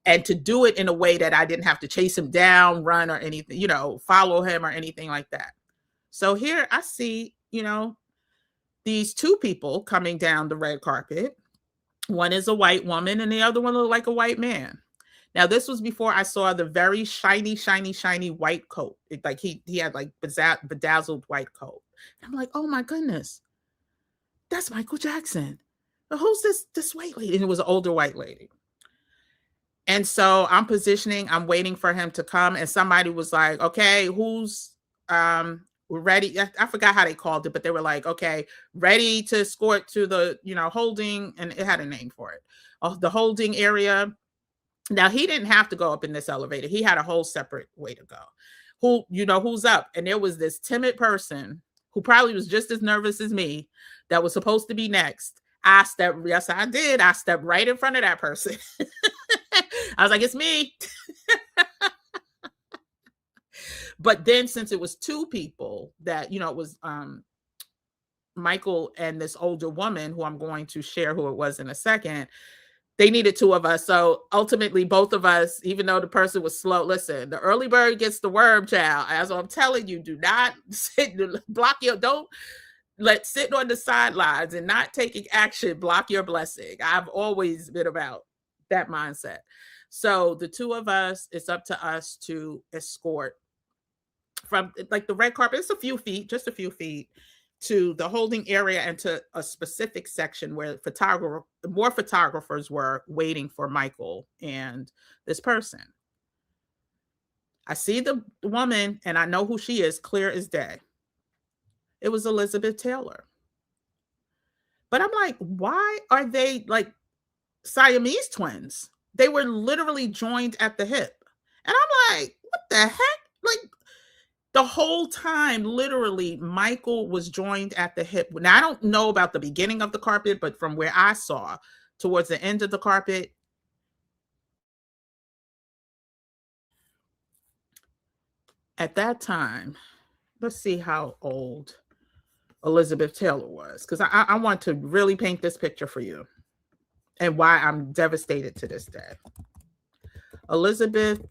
S1: and to do it in a way that I didn't have to chase him down, run, or anything, follow him or anything like that. So here I see, these two people coming down the red carpet. One is a white woman and the other one looked like a white man. Now, this was before I saw the very shiny, shiny, shiny white coat. Like he had like bedazzled white coat. I'm like, oh my goodness, that's Michael Jackson. But who's this white lady? And it was an older white lady. And so I'm positioning, I'm waiting for him to come, and somebody was like, okay, who's ready? I forgot how they called it, but they were like, okay, ready to escort to the, holding, and it had a name for it. The holding area. Now, he didn't have to go up in this elevator. He had a whole separate way to go. Who's up? And there was this timid person who probably was just as nervous as me that was supposed to be next. Yes, I did. I stepped right in front of that person. I was like, it's me. But then since it was two people that, it was Michael and this older woman who I'm going to share who it was in a second, they needed two of us. So ultimately, both of us, even though the person was slow, listen, the early bird gets the worm, child. As I'm telling you, do not don't let sitting on the sidelines and not taking action block your blessing. I've always been about that mindset. So the two of us, it's up to us to escort from like the red carpet. It's a few feet, just a few feet, to the holding area and to a specific section where more photographers were waiting for Michael and this person. I see the woman and I know who she is, clear as day. It was Elizabeth Taylor. But I'm like, why are they like Siamese twins? They were literally joined at the hip. And I'm like, what the heck? Like, the whole time, literally, Michael was joined at the hip. Now, I don't know about the beginning of the carpet, but from where I saw, towards the end of the carpet, at that time, let's see how old Elizabeth Taylor was, because I want to really paint this picture for you and why I'm devastated to this day. Elizabeth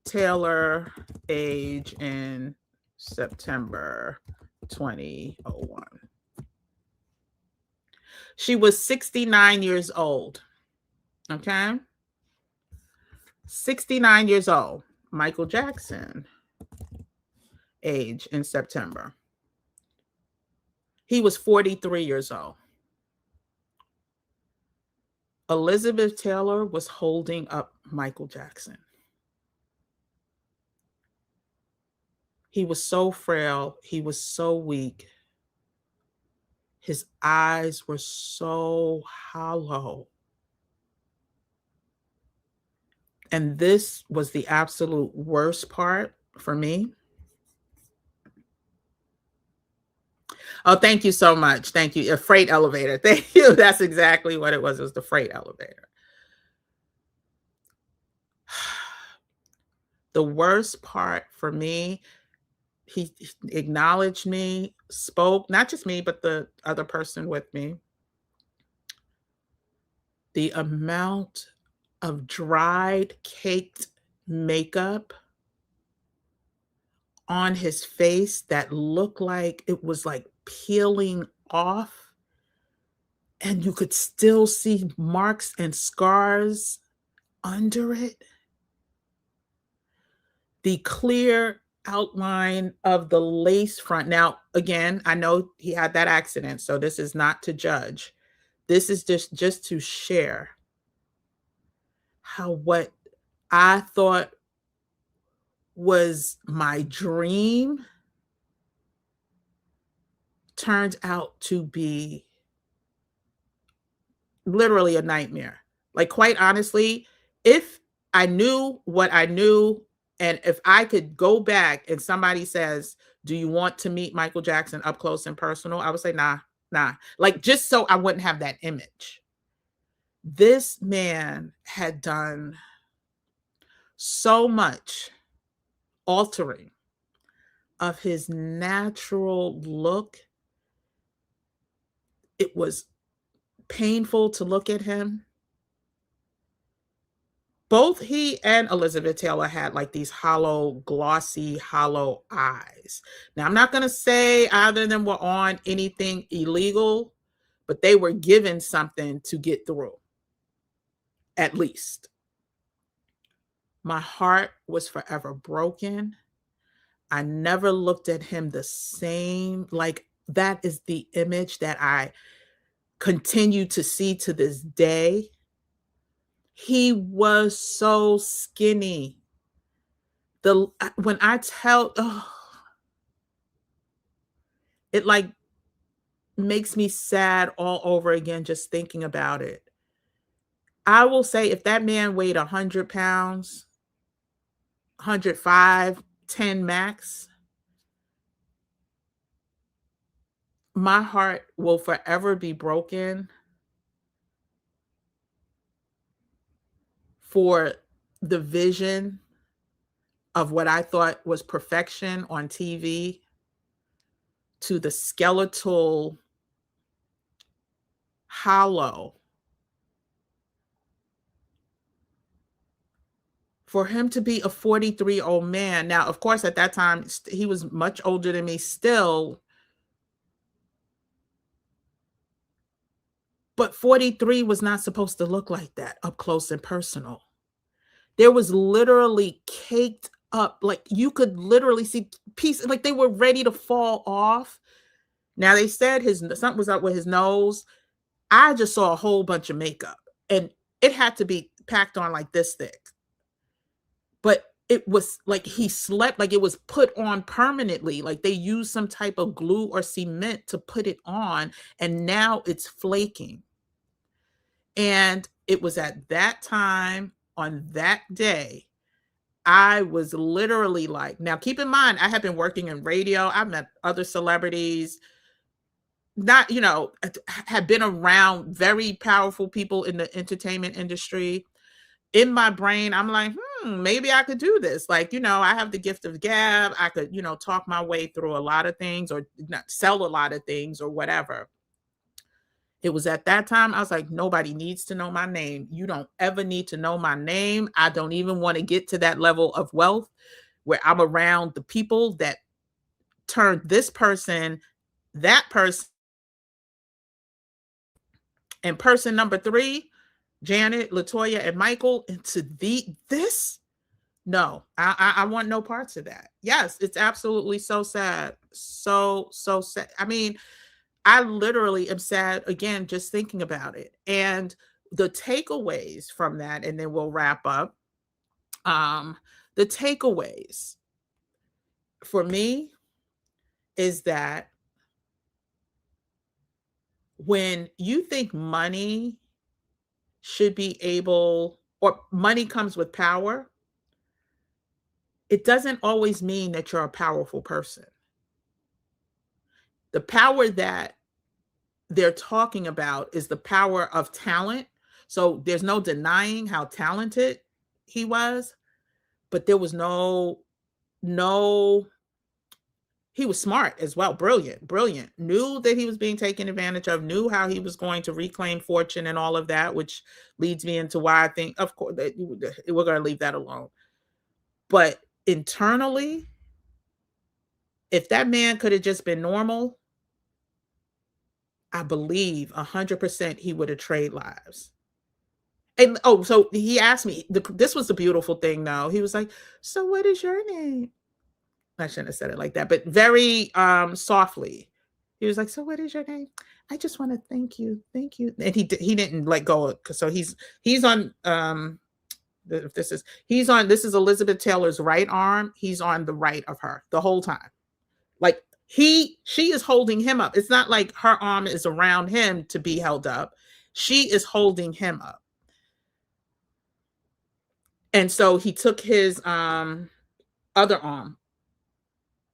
S1: Taylor, age in September 2001. She was 69 years old. Okay. 69 years old. Michael Jackson, age in September. He was 43 years old. Elizabeth Taylor was holding up Michael Jackson. He was so frail. He was so weak. His eyes were so hollow. And this was the absolute worst part for me. Oh, thank you so much. Thank you. A freight elevator. Thank you. That's exactly what it was. It was the freight elevator. The worst part for me, he acknowledged me, spoke, not just me, but the other person with me. The amount of dried, caked makeup on his face that looked like it was like peeling off, and you could still see marks and scars under it. the clear outline of the lace front. Now, again, I know he had that accident, so this is not to judge. This is just to share how what I thought was my dream turned out to be literally a nightmare. Like, quite honestly, if I knew what I knew, and if I could go back and somebody says, "Do you want to meet Michael Jackson up close and personal?" I would say, "Nah, nah." Like, just so I wouldn't have that image. This man had done so much altering of his natural look. It was painful to look at him. Both he and Elizabeth Taylor had like these hollow, glossy, hollow eyes. Now, I'm not going to say either of them were on anything illegal, but they were given something to get through, at least. My heart was forever broken. I never looked at him the same. Like, that is the image that I continue to see to this day. He was so skinny. When I tell, oh, it like makes me sad all over again just thinking about it. I will say if that man weighed 100 pounds, 105, 10 max, my heart will forever be broken for the vision of what I thought was perfection on TV to the skeletal hollow. For him to be a 43-year-old man. Now, of course, at that time, he was much older than me still, but 43 was not supposed to look like that up close and personal. There was literally caked up, like you could literally see pieces, like they were ready to fall off. Now they said something was up with his nose. I just saw a whole bunch of makeup, and it had to be packed on like this thick. But it was like he slept, like it was put on permanently, like they used some type of glue or cement to put it on, and now it's flaking. And it was at that time, on that day, I was literally like, now keep in mind, I have been working in radio. I've met other celebrities, not, have been around very powerful people in the entertainment industry. In my brain, I'm like, maybe I could do this. Like, I have the gift of gab. I could, talk my way through a lot of things or not sell a lot of things or whatever. It was at that time I was like, nobody needs to know my name. You don't ever need to know my name. I don't even want to get to that level of wealth where I'm around the people that turned this person, that person, and person number 3, Janet, LaToya, and Michael, into this. No, I want no parts of that. Yes, it's absolutely so sad. So sad. I mean, I literally am sad again just thinking about it. And the takeaways from that, and then we'll wrap up. The takeaways for me is that when you think money should be able, or money comes with power, it doesn't always mean that you're a powerful person. The power that they're talking about is the power of talent. So there's no denying how talented he was, but there was no he was smart as well, brilliant, knew that he was being taken advantage of, knew how he was going to reclaim fortune and all of that, which leads me into why I think, of course, that we're going to leave that alone. But internally, if that man could have just been normal, I believe 100% he would have traded lives. And oh, so he asked me, this was the beautiful thing though. He was like, "So what is your name?" I shouldn't have said it like that, but very softly. He was like, "So what is your name?" "I just want to thank you. Thank you." And he didn't let go of, so he's on if this is Elizabeth Taylor's right arm. He's on the right of her the whole time. Like she is holding him up. It's not like her arm is around him to be held up. She is holding him up. And so he took his other arm.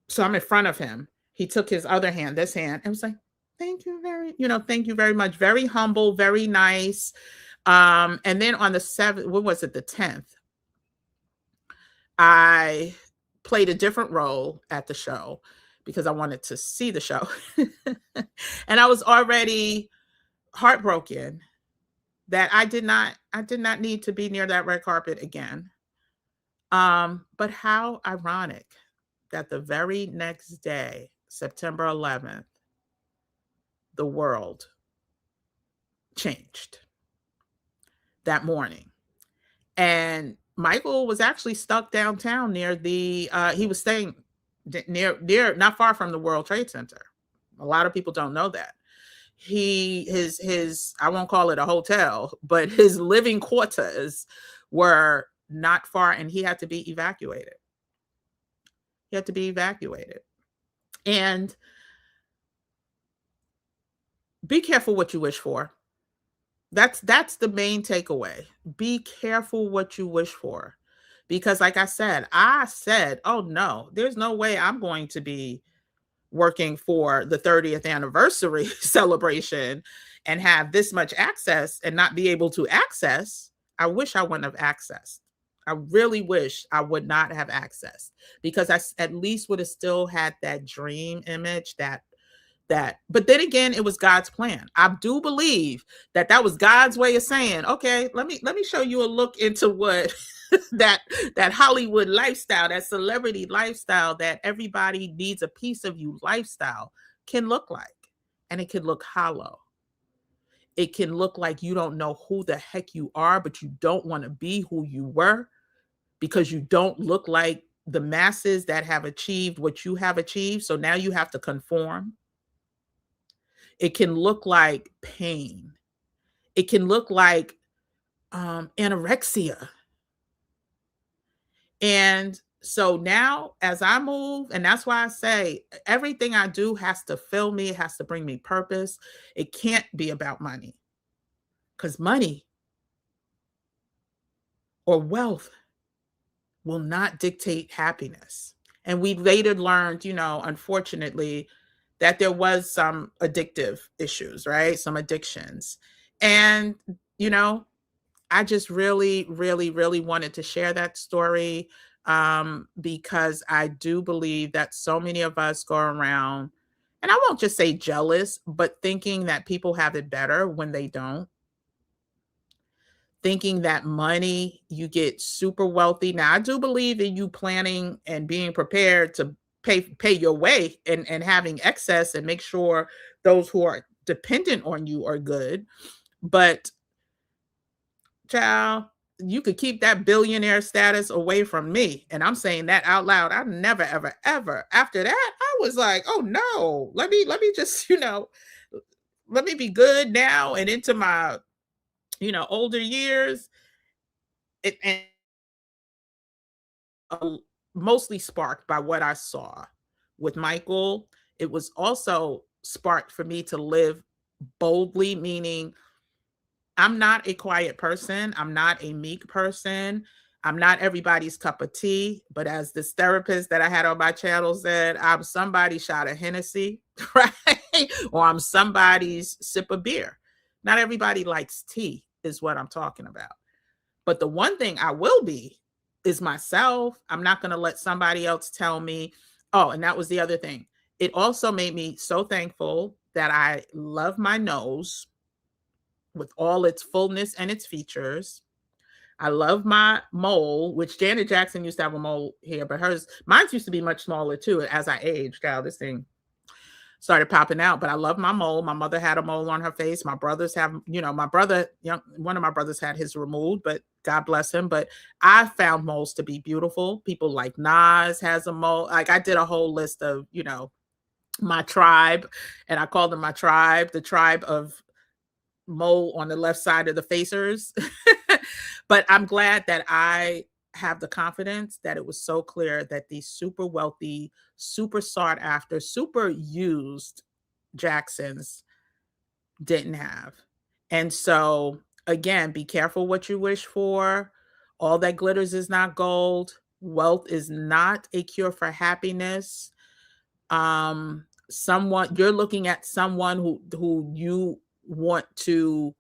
S1: So I'm in front of him. He took his other hand, this hand, and was like, "Thank you thank you very much." Very humble, very nice. And then on the 7th, what was it, the 10th, I played a different role at the show because I wanted to see the show. And I was already heartbroken that I did not need to be near that red carpet again. But how ironic that the very next day, September 11th, the world changed that morning. And Michael was actually stuck downtown near he was staying near, not far from the World Trade Center. A lot of people don't know that. His I won't call it a hotel, but his living quarters were not far, and he had to be evacuated. He had to be evacuated. And be careful what you wish for. That's the main takeaway. Be careful what you wish for. Because like I said, "Oh no, there's no way I'm going to be working for the 30th anniversary celebration and have this much access and not be able to access." I wish I wouldn't have accessed. I really wish I would not have accessed, because I at least would have still had that dream image, but then again, it was God's plan. I do believe that that was God's way of saying, "Okay, let me show you a look into what that that Hollywood lifestyle, that celebrity lifestyle, that everybody needs a piece of you lifestyle can look like." And it can look hollow. It can look like you don't know who the heck you are, but you don't want to be who you were because you don't look like the masses that have achieved what you have achieved. So now you have to conform. It can look like pain. It can look like anorexia. And so now, as I move, and that's why I say everything I do has to fill me, it has to bring me purpose. It can't be about money, because money or wealth will not dictate happiness. And we later learned, unfortunately, that there was some addictive issues, right? Some addictions. And, you know, I just really, really, really wanted to share that story, because I do believe that so many of us go around, and I won't just say jealous, but thinking that people have it better when they don't, thinking that money, you get super wealthy. Now, I do believe in you planning and being prepared to pay your way, and having excess, and make sure those who are dependent on you are good. But child, you could keep that billionaire status away from me. And I'm saying that out loud. I never, ever, ever. After that, I was like, "Oh no, let me just, let me be good now and into my, older years." And mostly sparked by what I saw with Michael. It was also sparked for me to live boldly, meaning I'm not a quiet person. I'm not a meek person. I'm not everybody's cup of tea. But as this therapist that I had on my channel said, I'm somebody's shot of Hennessy, right? Or I'm somebody's sip of beer. Not everybody likes tea, is what I'm talking about. But the one thing I will be is myself. I'm not going to let somebody else tell me. Oh, and that was the other thing. It also made me so thankful that I love my nose with all its fullness and its features. I love my mole, which Janet Jackson used to have a mole here, but mine used to be much smaller too as I aged. Out this thing. started popping out. But I love my mole. My mother had a mole on her face. My brothers have, my brother, one of my brothers had his removed, but God bless him. But I found moles to be beautiful. People like Nas has a mole. Like I did a whole list of, my tribe, and I called them my tribe, the tribe of mole on the left side of the facers. But I'm glad that I have the confidence that it was so clear that these super wealthy, super sought after, super used Jacksons didn't have. And so, again, be careful what you wish for. All that glitters is not gold. Wealth is not a cure for happiness. Someone you're looking at someone who you want to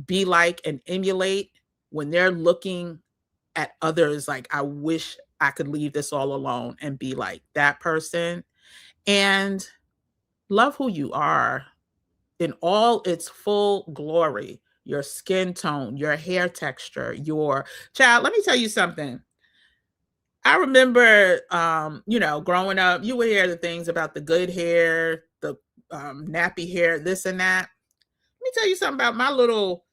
S1: be like and emulate when they're looking at others like, I wish I could leave this all alone and be like that person. And love who you are in all its full glory. Your skin tone, your hair texture, your child. Let me tell you something. I remember, growing up, you would hear the things about the good hair, the nappy hair, this and that. Let me tell you something about my little.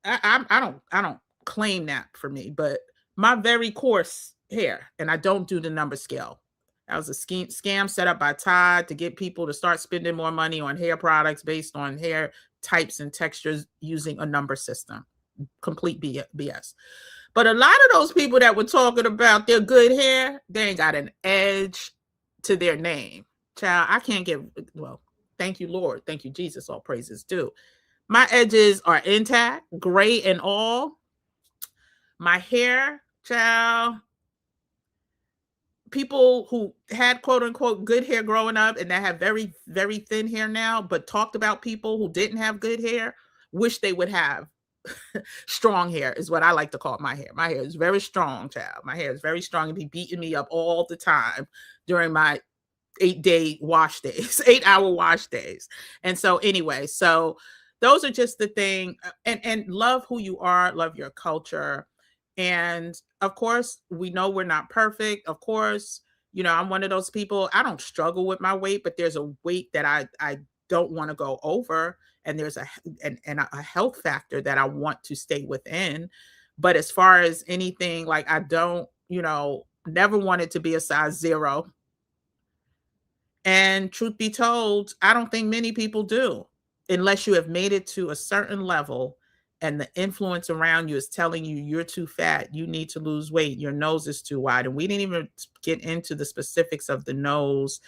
S1: I don't claim that for me, but my very coarse hair, and I don't do the number scale. That was a scam set up by Todd to get people to start spending more money on hair products based on hair types and textures using a number system. Complete BS. But a lot of those people that were talking about their good hair, they ain't got an edge to their name. Child, I can't get, well, thank you, Lord. Thank you, Jesus. All praises due. My edges are intact, gray and all. My hair, child, people who had quote unquote good hair growing up and that have very, very thin hair now, but talked about people who didn't have good hair, wish they would have strong hair, is what I like to call my hair. My hair is very strong, child. My hair is very strong and be beating me up all the time during my 8-day wash days, 8-hour wash days. And so anyway, so those are just the thing. And love who you are, love your culture. And of course, we know we're not perfect. Of course, I'm one of those people, I don't struggle with my weight, but there's a weight that I don't want to go over. And there's a health factor that I want to stay within. But as far as anything, like I don't, never wanted to be a size 0. And truth be told, I don't think many people do, unless you have made it to a certain level and the influence around you is telling you you're too fat, you need to lose weight, your nose is too wide. And we didn't even get into the specifics of the nose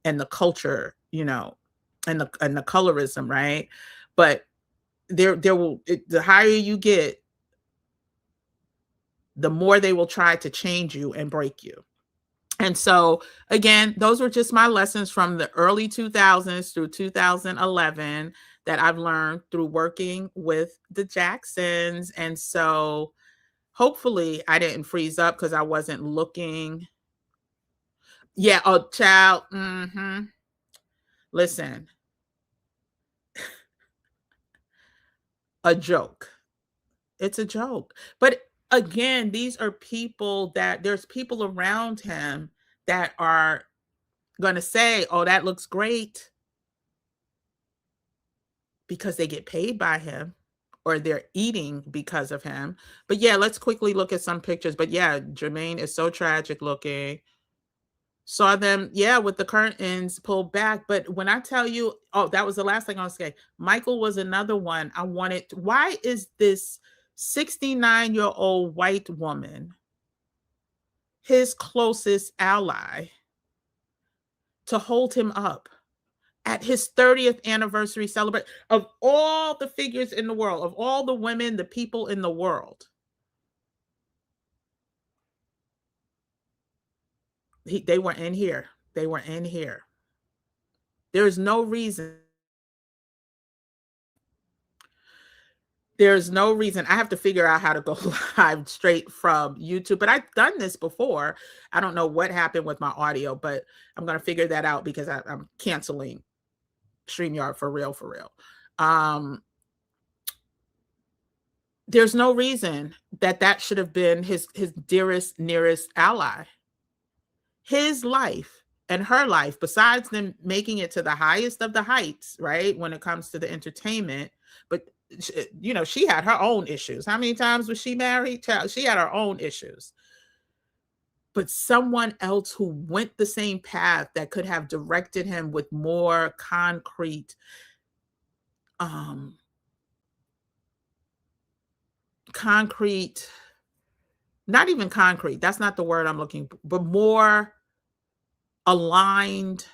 S1: and the culture, and the colorism, right? But the higher you get, the more they will try to change you and break you. And so, again, those were just my lessons from the early 2000s through 2011 that I've learned through working with the Jacksons. And so, hopefully, I didn't freeze up because I wasn't looking. Yeah, oh, child. Listen, a joke. It's a joke. But again, these are people that there's people around him that are going to say, oh, that looks great, because they get paid by him or they're eating because of him. But yeah, let's quickly look at some pictures. But yeah, Jermaine is so tragic looking. Saw them, yeah, with the curtains pulled back. But when I tell you, oh, that was the last thing I was saying. Michael was another one I wanted. Why is this 69-year-old white woman his closest ally to hold him up at his 30th anniversary celebration? Of all the figures in the world, of all the women, the people in the world, they were in here. They were in here. There's no reason. There's no reason. I have to figure out how to go live straight from YouTube, but I've done this before. I don't know what happened with my audio, but I'm going to figure that out because I'm canceling StreamYard for real, for real. There's no reason that should have been his dearest, nearest ally. His life and her life, besides them making it to the highest of the heights, right, when it comes to the entertainment, but you know, she had her own issues. How many times was she married? She had her own issues. But someone else who went the same path that could have directed him with more um concrete, not even concrete, that's not the word I'm looking for, but more aligned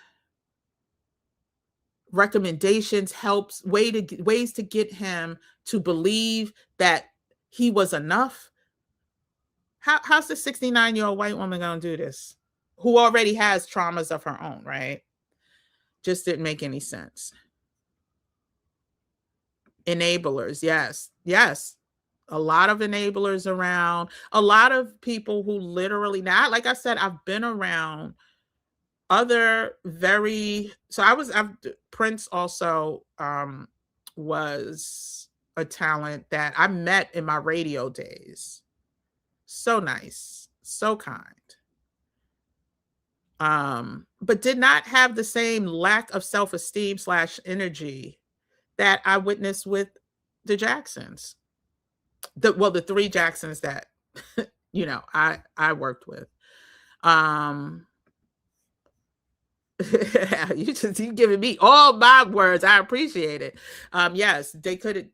S1: recommendations, helps, ways to get him to believe that he was enough. How's the 69-year-old white woman gonna do this? Who already has traumas of her own, right? Just didn't make any sense. Enablers, yes. Yes. A lot of enablers around, a lot of people who literally, now, like I said, I've been around other very, so I've Prince also was a talent that I met in my radio days. So nice, so kind. But did not have the same lack of self-esteem slash energy that I witnessed with the Jacksons. The three Jacksons that you know I worked with. Um you giving me all my words. I appreciate it. Yes, they could,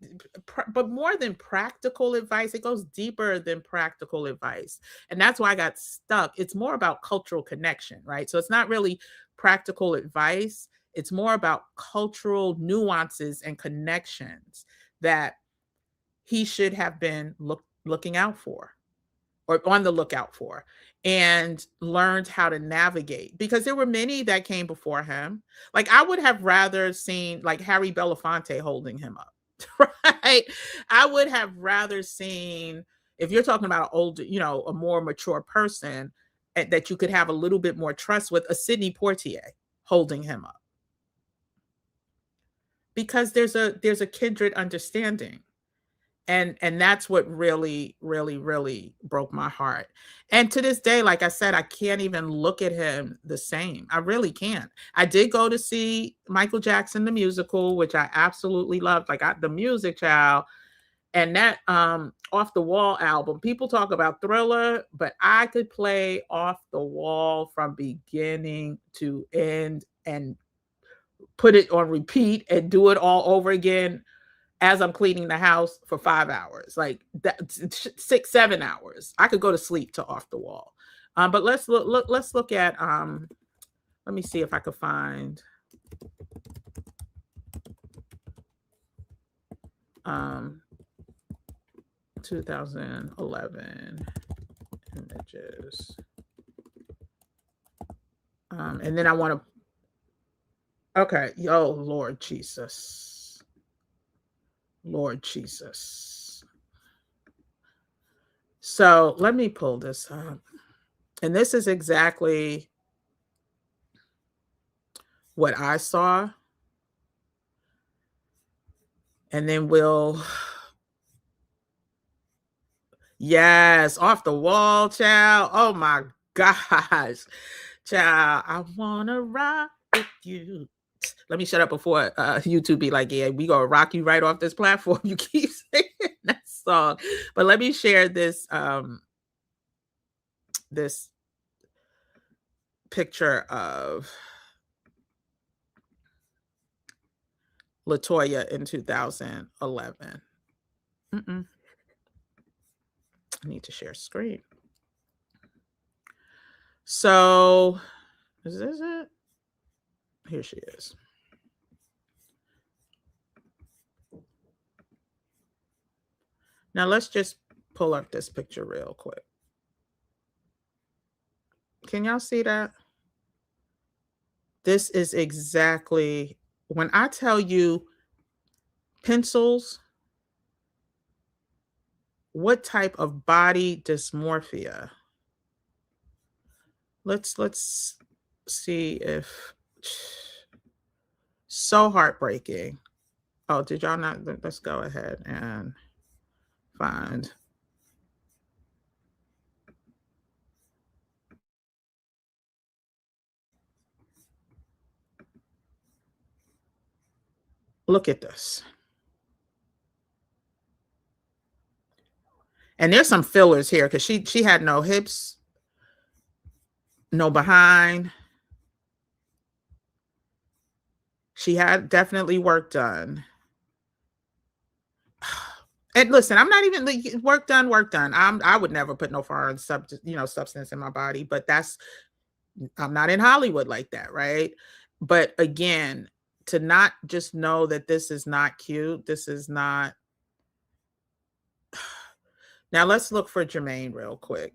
S1: but more than practical advice, it goes deeper than practical advice. And that's why I got stuck. It's more about cultural connection, right? So it's not really practical advice. It's more about cultural nuances and connections that he should have been looking out for, or on the lookout for, and learned how to navigate, because there were many that came before him. Like, I would have rather seen like Harry Belafonte holding him up, right? I would have rather seen, if you're talking about an older, you know, a more mature person that you could have a little bit more trust with, a Sidney Poitier holding him up, because there's a kindred understanding. And that's what really, really, really broke my heart. And to this day, like I said, I can't even look at him the same. I really can't. I did go to see Michael Jackson the musical, which I absolutely loved. Like, the music, child, and that Off the Wall album. People talk about Thriller, but I could play Off the Wall from beginning to end and put it on repeat and do it all over again as I'm cleaning the house for 5 hours, like that, 6, 7 hours. I could go to sleep to Off the Wall. But let's look at, let me see if I could find, 2011 images. And then I want to, okay. Oh, Lord Jesus. Lord Jesus. So let me pull this up. And this is exactly what I saw. And then yes, Off the Wall, child. Oh my gosh, child. I wanna rock with you. Let me shut up before YouTube be like, yeah, we gonna rock you right off this platform. You keep singing that song. But let me share this picture of LaToya in 2011. I need to share screen. So, is this it? Here she is. Now let's just pull up this picture real quick. Can y'all see that? This is exactly, when I tell you pencils, what type of body dysmorphia? Let's see if, so heartbreaking. Oh, did y'all not? Let's go ahead and find. Look at this. And there's some fillers here because she had no hips, no behind. She had definitely work done. And listen, I'm not even like work done, work done. I would never put no foreign substance in my body, but I'm not in Hollywood like that, right? But again, to not just know that this is not cute, this is not. Now let's look for Jermaine real quick.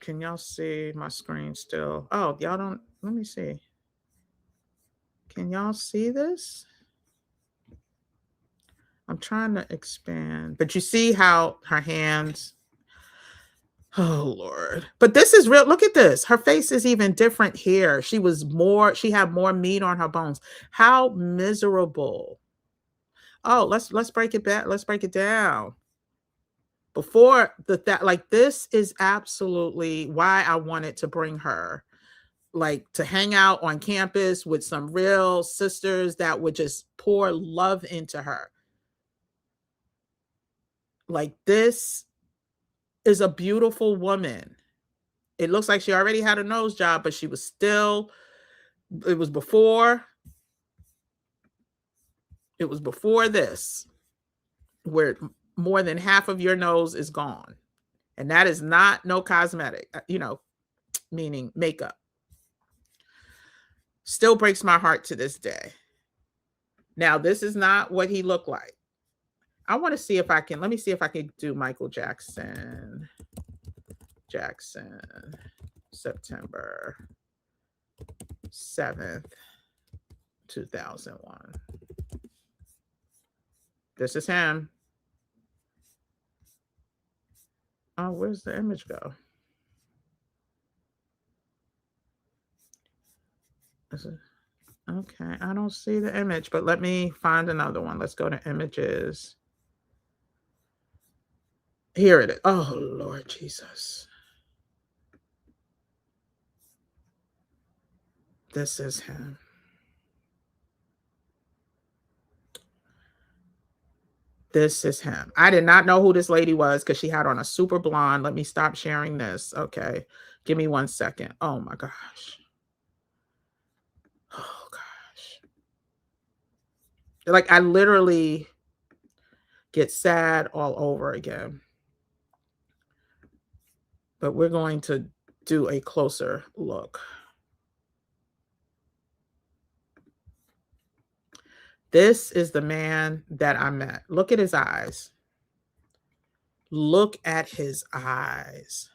S1: Can y'all see my screen still? Oh, y'all don't. Let me see. Can y'all see this? I'm trying to expand, but you see how her hands. Oh Lord. But this is real. Look at this. Her face is even different here. She had more meat on her bones. How miserable. Oh, let's break it back. Let's break it down. Before that, like this is absolutely why I wanted to bring her, like to hang out on campus with some real sisters that would just pour love into her. Like this is a beautiful woman. It looks like she already had a nose job, but she was still, it was before this, where more than half of your nose is gone. And that is not no cosmetic, meaning makeup. Still breaks my heart to this day. Now, this is not what he looked like. I want to see if I can, let me see if I can do Michael Jackson, September 7th, 2001. This is him. Oh, where's the image go? Okay, I don't see the image, but let me find another one. Let's go to images. Here it is. Oh, Lord Jesus. This is him. This is him. I did not know who this lady was because she had on a super blonde. Let me stop sharing this. Okay. Give me 1 second. Oh my gosh. Oh gosh. Like I literally get sad all over again. But we're going to do a closer look. This is the man that I met. Look at his eyes. Look at his eyes.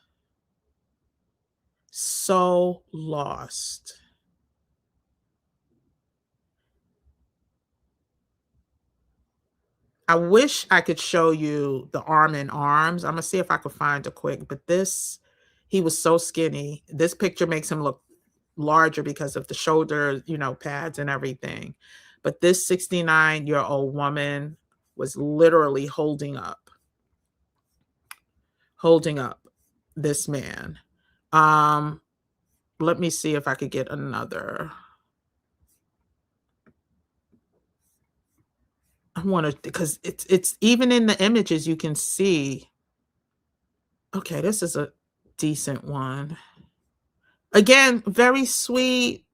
S1: So lost. I wish I could show you the arm in arms. I'm gonna see if I could find a quick, but he was so skinny. This picture makes him look larger because of the shoulder, pads and everything. But this 69-year-old woman was literally holding up this man. Let me see if I could get another. I want to, because it's even in the images you can see. Okay, this is a decent one. Again, very sweet.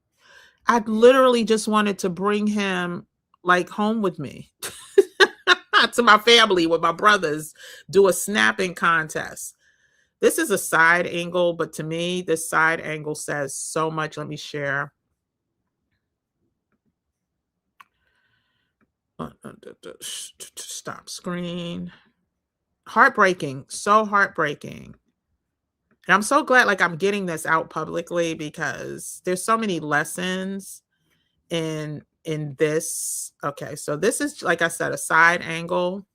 S1: I literally just wanted to bring him like home with me to my family with my brothers, do a snapping contest. This is a side angle, but to me, this side angle says so much. Let me share. Stop screen. Heartbreaking. So heartbreaking. And I'm so glad like I'm getting this out publicly because there's so many lessons in this. Okay, so this is, like I said, a side angle.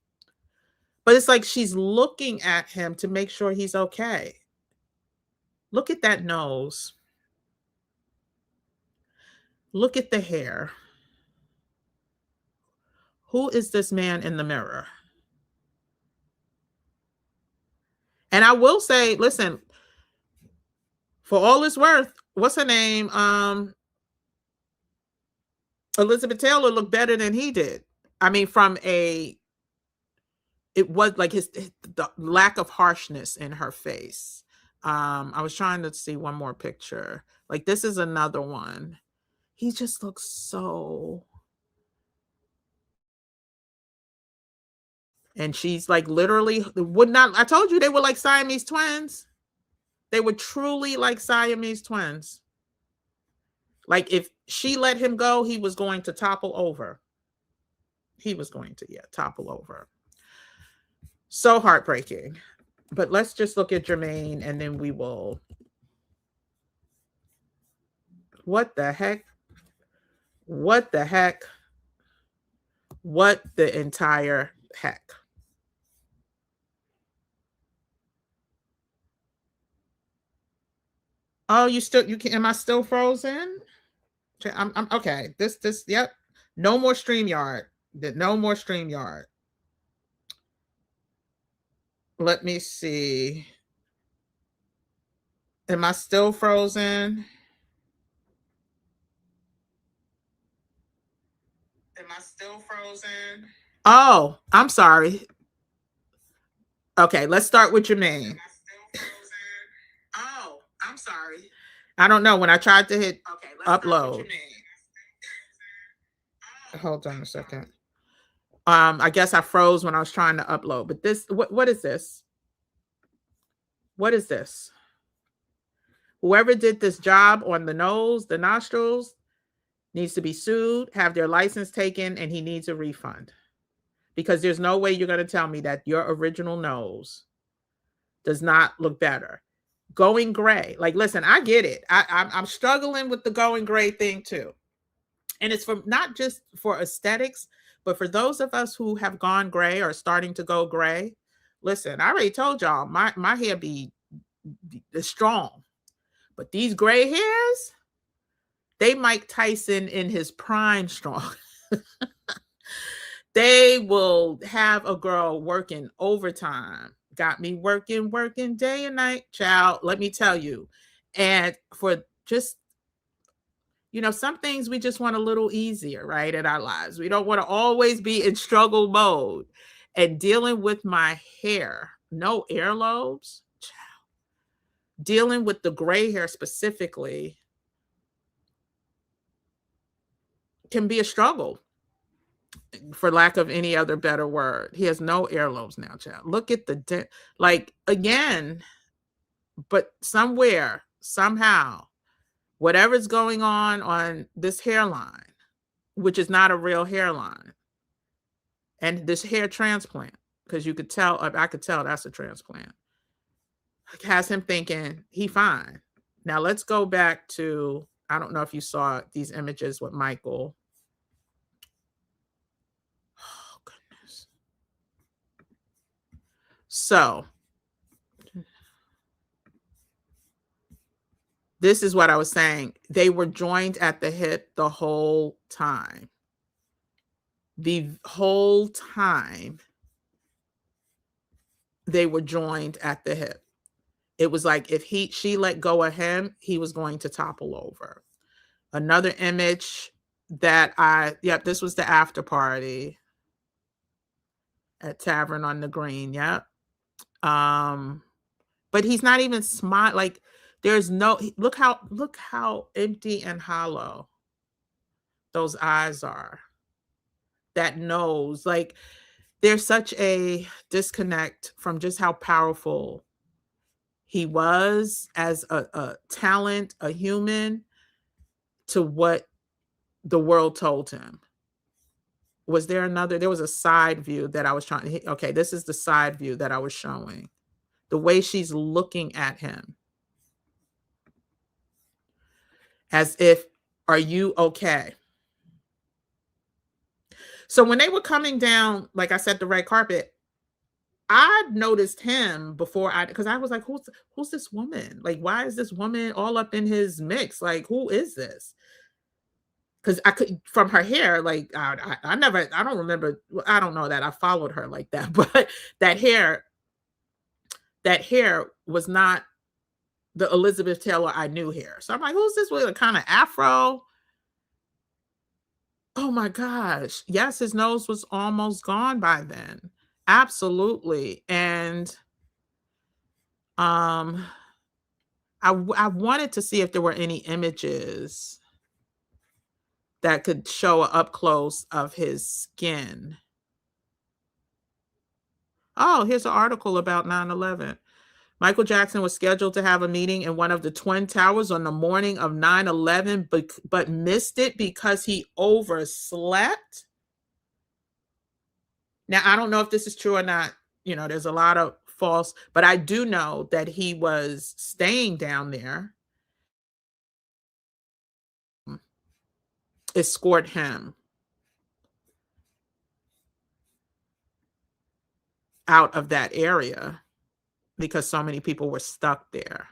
S1: But it's like she's looking at him to make sure he's okay. Look at that nose. Look at the hair. Who is this man in the mirror? And I will say, listen, for all it's worth, what's her name? Elizabeth Taylor looked better than he did. I mean, it was like the lack of harshness in her face. I was trying to see one more picture. Like this is another one. He just looks so, and she's like literally would not, I told you they were like Siamese twins. They were truly like Siamese twins. Like if she let him go, he was going to topple over. He was going to, yeah, topple over. So heartbreaking. But let's just look at Jermaine and then we will. What the heck? What the heck? What the entire heck? Oh, you can, am I still frozen? I'm okay. Yep. No more StreamYard. No more StreamYard. Let me see. Am I still frozen? Am I still frozen? Oh, I'm sorry. Okay, let's start with Jermaine. Oh, I'm sorry. I don't know. When I tried to hit upload. Hold on a second. I guess I froze when I was trying to upload. But this, what is this? What is this? Whoever did this job on the nose, the nostrils, needs to be sued, have their license taken, and he needs a refund. Because there's no way you're going to tell me that your original nose does not look better. Going gray. Like, listen, I get it. I'm struggling with the going gray thing too. And it's for not just for aesthetics, but for those of us who have gone gray or starting to go gray. Listen, I already told y'all my hair be strong, but these gray hairs, they Mike Tyson in his prime strong. They will have a girl working overtime. Got me working day and night, child. Let me tell you. And for just, some things we just want a little easier, right, in our lives. We don't want to always be in struggle mode. And dealing with my hair, no earlobes, child. Dealing with the gray hair specifically can be a struggle, for lack of any other better word. He has no earlobes now, child. Look at the dent. Like, again, but somewhere, somehow, whatever's going on this hairline, which is not a real hairline, and this hair transplant, because you could tell, I could tell that's a transplant, has him thinking he fine. Now let's go back to, I don't know if you saw these images with Michael. Oh, goodness. So this is what I was saying. They were joined at the hip the whole time. The whole time they were joined at the hip. It was like if she let go of him, he was going to topple over. Another image that this was the after party at Tavern on the Green. Yep. But he's not even smart. Like, there's no, look how empty and hollow those eyes are. That nose, like, there's such a disconnect from just how powerful he was as a talent, a human, to what the world told him. Was there was a side view that I was trying to, okay, this is the side view that I was showing. The way she's looking at him. As if, are you okay? So when they were coming down, like I said, the red carpet, I noticed him before because I was like, who's this woman? Like, why is this woman all up in his mix? Like, who is this? Because I could, from her hair, like, I don't remember, I don't know that I followed her like that, but that hair was not the Elizabeth Taylor I knew hair. So I'm like, who's this with a kind of afro? Oh my gosh. Yes, his nose was almost gone by then. Absolutely. And um I wanted to see if there were any images that could show a up close of his skin. Oh, here's an article about 9/11. Michael Jackson was scheduled to have a meeting in one of the Twin Towers on the morning of 9/11, but missed it because he overslept. Now, I don't know if this is true or not. There's a lot of false, but I do know that he was staying down there, escort him out of that area because so many people were stuck there.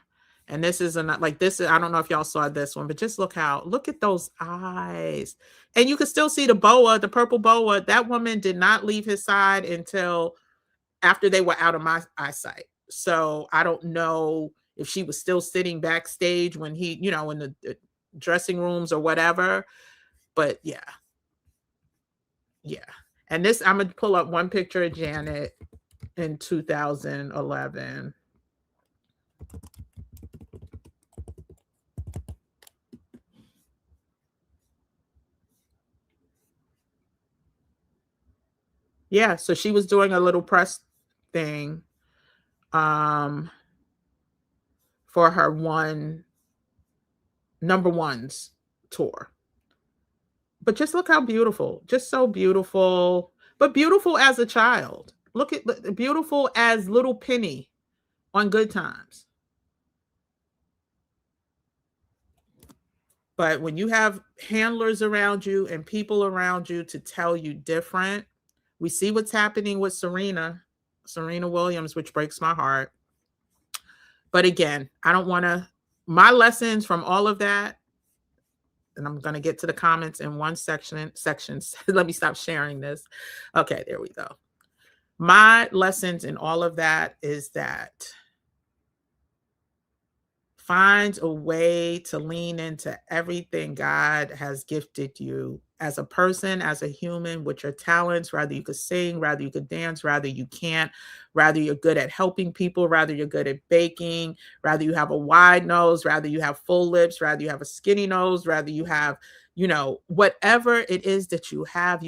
S1: And this is not like this. I don't know if y'all saw this one, but just look at those eyes. And you can still see the boa, the purple boa. That woman did not leave his side until after they were out of my eyesight. So I don't know if she was still sitting backstage when he, in the dressing rooms or whatever. But yeah, yeah. And this, I'm gonna pull up one picture of Janet in 2011. Yeah, so she was doing a little press thing um for her one number ones tour. But just look how beautiful. Just so beautiful, but beautiful as a child. Beautiful as little Penny on Good Times. But when you have handlers around you and people around you to tell you different, we see what's happening with Serena Williams, which breaks my heart. But again, I don't want to, my lessons from all of that, and I'm going to get to the comments in one sections. Let me stop sharing this. Okay, there we go. My lessons in all of that is that find a way to lean into everything God has gifted you as a person, as a human, with your talents. Rather you could sing, rather you could dance, rather you can't, rather you're good at helping people, rather you're good at baking, rather you have a wide nose, rather you have full lips, rather you have a skinny nose, rather you have, whatever it is that you have,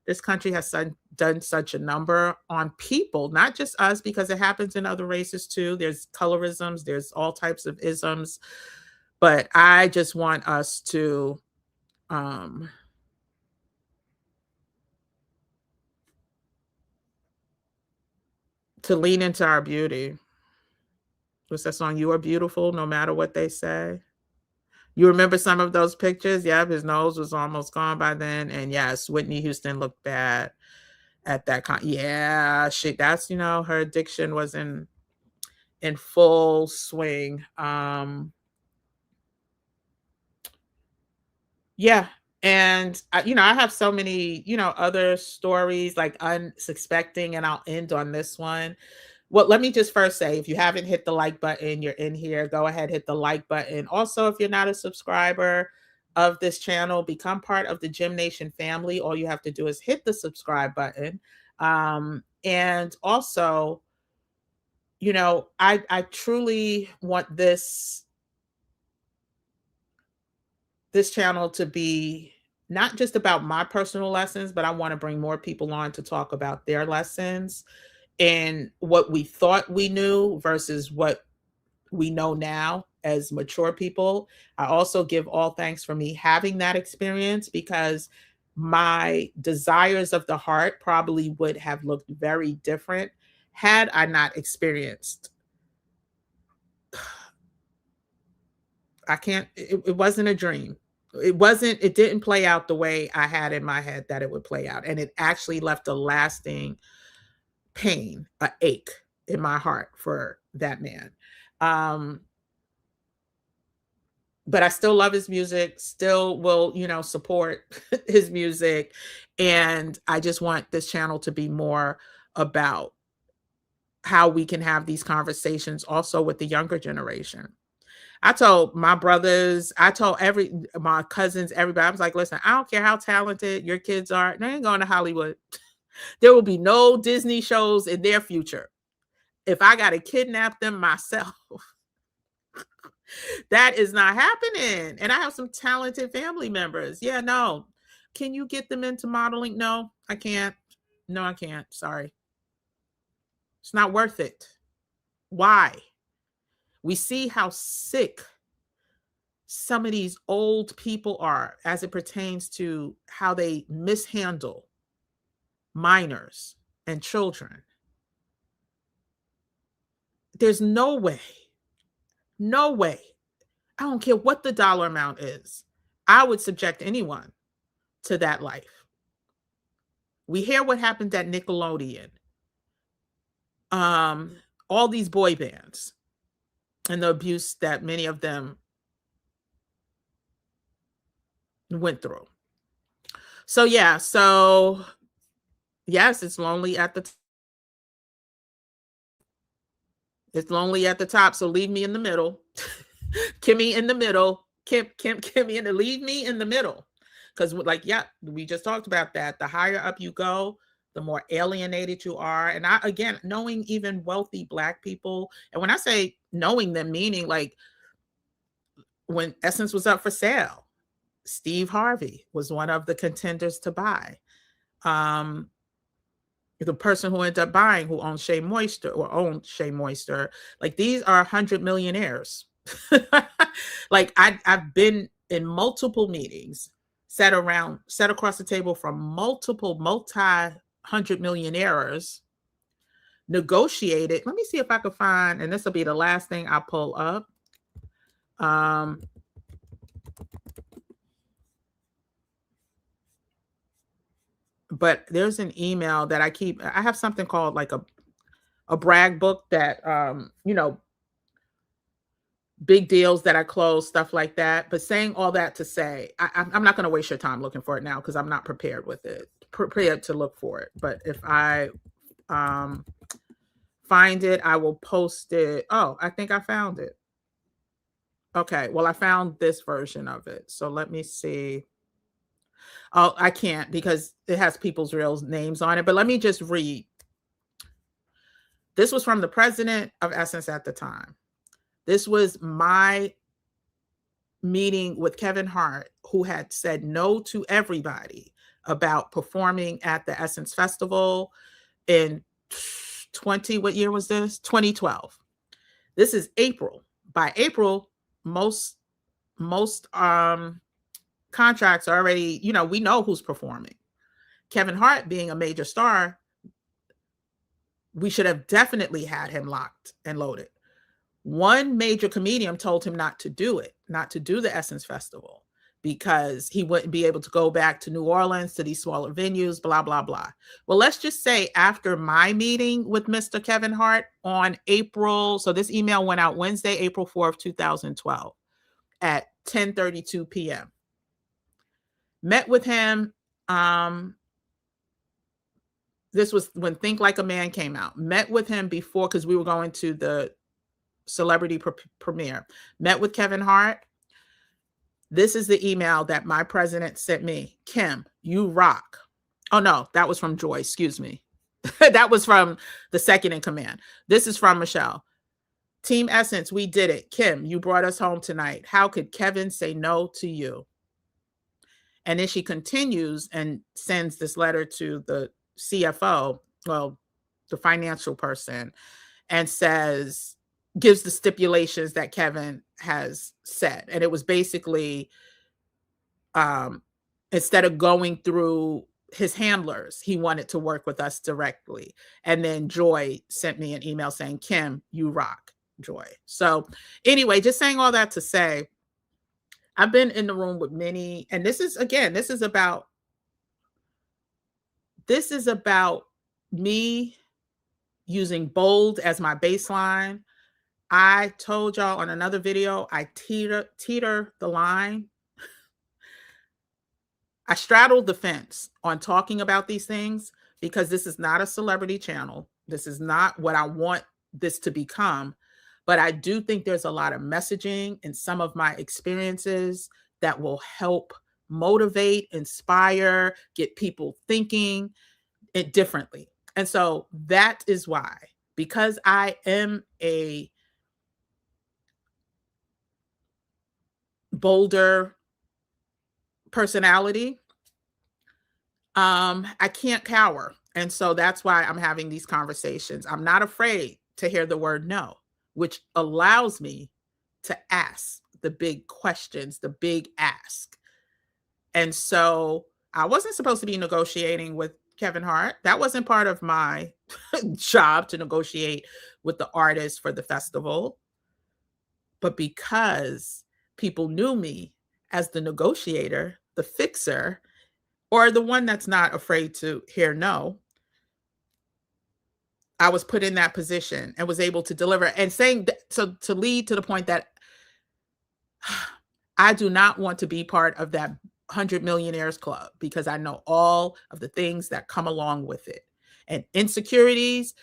S1: this country has done such a number on people, not just us, because it happens in other races too. There's colorisms, there's all types of isms. But I just want us um, to lean into our beauty. What's that song? You are beautiful no matter what they say. You remember some of those pictures? Yeah, his nose was almost gone by then. And yes, Whitney Houston looked bad at that yeah, that's her addiction was in full swing. Yeah, and I have so many, other stories like unsuspecting, and I'll end on this one. Well, let me just first say, if you haven't hit the like button, you're in here, go ahead, hit the like button. Also, if you're not a subscriber of this channel, become part of the Gym Nation family. All you have to do is hit the subscribe button. And also, I truly want this channel to be not just about my personal lessons, but I want to bring more people on to talk about their lessons and what we thought we knew versus what we know now as mature people. I also give all thanks for me having that experience, because my desires of the heart probably would have looked very different had I not experienced. It wasn't a dream. It didn't play out the way I had in my head that it would play out. And it actually left a lasting pain, a ache in my heart for that man. Um, but I still love his music, still will, support his music. And I just want this channel to be more about how we can have these conversations also with the younger generation. I told my brothers, I told my cousins, everybody, I was like, listen, I don't care how talented your kids are, they ain't going to Hollywood. There will be no Disney shows in their future. If I got to kidnap them myself, that is not happening. And I have some talented family members. Yeah, no. Can you get them into modeling? No, I can't. No, I can't. Sorry. It's not worth it. Why? We see how sick some of these old people are as it pertains to how they mishandle minors and children. There's no way, no way. I don't care what the dollar amount is. I would subject anyone to that life. We hear what happened at Nickelodeon. All these boy bands and the abuse that many of them went through. So yeah, so yes, it's lonely at the it's lonely at the top. So leave me in the middle. Kimmy in the middle. Kimmy in the leave me in the middle. Because like, yeah, we just talked about that. The higher up you go, the more alienated you are. And I, again, knowing even wealthy Black people, and when I say knowing them, meaning like when Essence was up for sale, Steve Harvey was one of the contenders to buy. The person who ended up buying, who owned Shea Moisture, like these are 100 millionaires. Like I've been in multiple meetings, sat across the table from multiple multi-hundred millionaires, negotiated. Let me see if I can find, and this will be the last thing I pull up. But there's an email that I have something called like a brag book that, big deals that I close, stuff like that. But saying all that to say, I'm not going to waste your time looking for it now because I'm not prepared with it, prepared to look for it. But if I find it, I will post it. Oh, I think I found it. Okay, well, I found this version of it. So let me see. Oh, I can't because it has people's real names on it. But let me just read. This was from the president of Essence at the time. This was my meeting with Kevin Hart, who had said no to everybody about performing at the Essence Festival in what year was this? 2012. This is April. By April, most contracts are already, we know who's performing. Kevin Hart being a major star, we should have definitely had him locked and loaded. One major comedian told him not to do it, not to do the Essence Festival, because he wouldn't be able to go back to New Orleans, to these smaller venues, blah, blah, blah. Well, let's just say after my meeting with Mr. Kevin Hart on so this email went out Wednesday, April 4th, 2012 at 10:32 p.m. Met with him. This was when Think Like a Man came out. Met with him before, because we were going to the celebrity premiere. Met with Kevin Hart. This is the email that my president sent me. Kim, you rock. Oh, no, that was from Joy. Excuse me. That was from the second in command. This is from Michelle. Team Essence, we did it. Kim, you brought us home tonight. How could Kevin say no to you? And then she continues and sends this letter to the CFO, well, the financial person, and gives the stipulations that Kevin has set. And it was basically, instead of going through his handlers, he wanted to work with us directly. And then Joy sent me an email saying, Kim, you rock, Joy. So anyway, just saying all that to say, I've been in the room with many, and this is about me using bold as my baseline. I told y'all on another video, I teeter the line. I straddled the fence on talking about these things because this is not a celebrity channel. This is not what I want this to become. But I do think there's a lot of messaging in some of my experiences that will help motivate, inspire, get people thinking it differently. And so that is why, because I am a bolder personality, I can't cower. And so that's why I'm having these conversations. I'm not afraid to hear the word no, which allows me to ask the big questions, the big ask. And so I wasn't supposed to be negotiating with Kevin Hart. That wasn't part of my job to negotiate with the artist for the festival. But because people knew me as the negotiator, the fixer, or the one that's not afraid to hear no, I was put in that position and was able to deliver and saying so to lead to the point that I do not want to be part of that 100 millionaires club because I know all of the things that come along with it. And insecurities,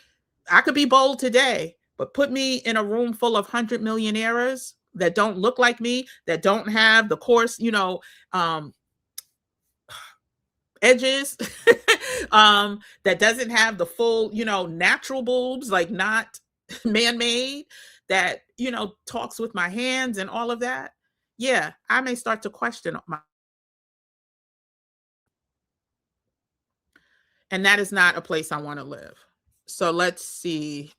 S1: I could be bold today, but put me in a room full of 100 millionaires that don't look like me, that don't have the course, edges, that doesn't have the full, natural boobs, like not man-made, that, talks with my hands and all of that. Yeah, I may start to question my, and that is not a place I want to live. So let's see.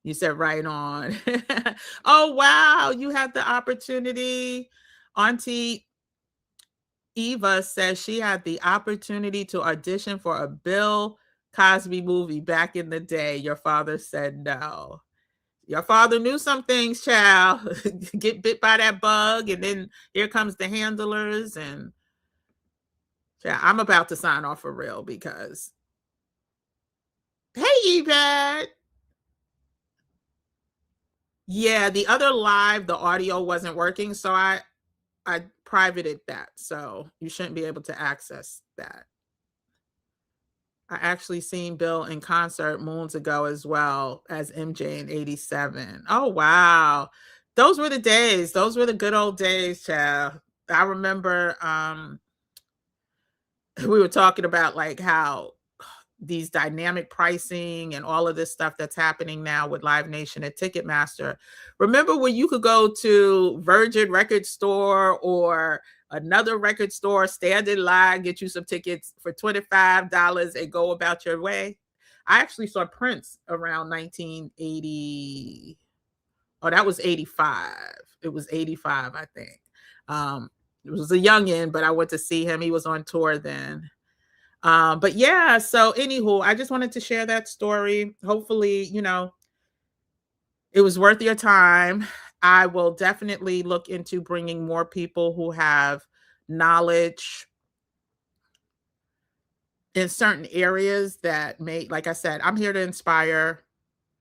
S1: You said right on. Oh, wow. You had the opportunity. Auntie Eva says she had the opportunity to audition for a Bill Cosby movie back in the day. Your father said no. Your father knew some things, child. Get bit by that bug, and then here comes the handlers. And child, I'm about to sign off for real because, hey, Yvette. Yeah, the other live, the audio wasn't working, so I privated that, so you shouldn't be able to access that. I actually seen Bill in concert moons ago as well as MJ in '87. Oh, wow. Those were the days. Those were the good old days, child. I remember we were talking about like how these dynamic pricing and all of this stuff that's happening now with Live Nation and Ticketmaster. Remember when you could go to Virgin Record Store or another record store, stand in line, get you some tickets for $25 and go about your way? I actually saw Prince around 1980. Oh, that was 85. It was 85, I think. It was a youngin', but I went to see him. He was on tour then. But yeah, so anywho, I just wanted to share that story. Hopefully, it was worth your time. I will definitely look into bringing more people who have knowledge in certain areas that may, like I said, I'm here to inspire.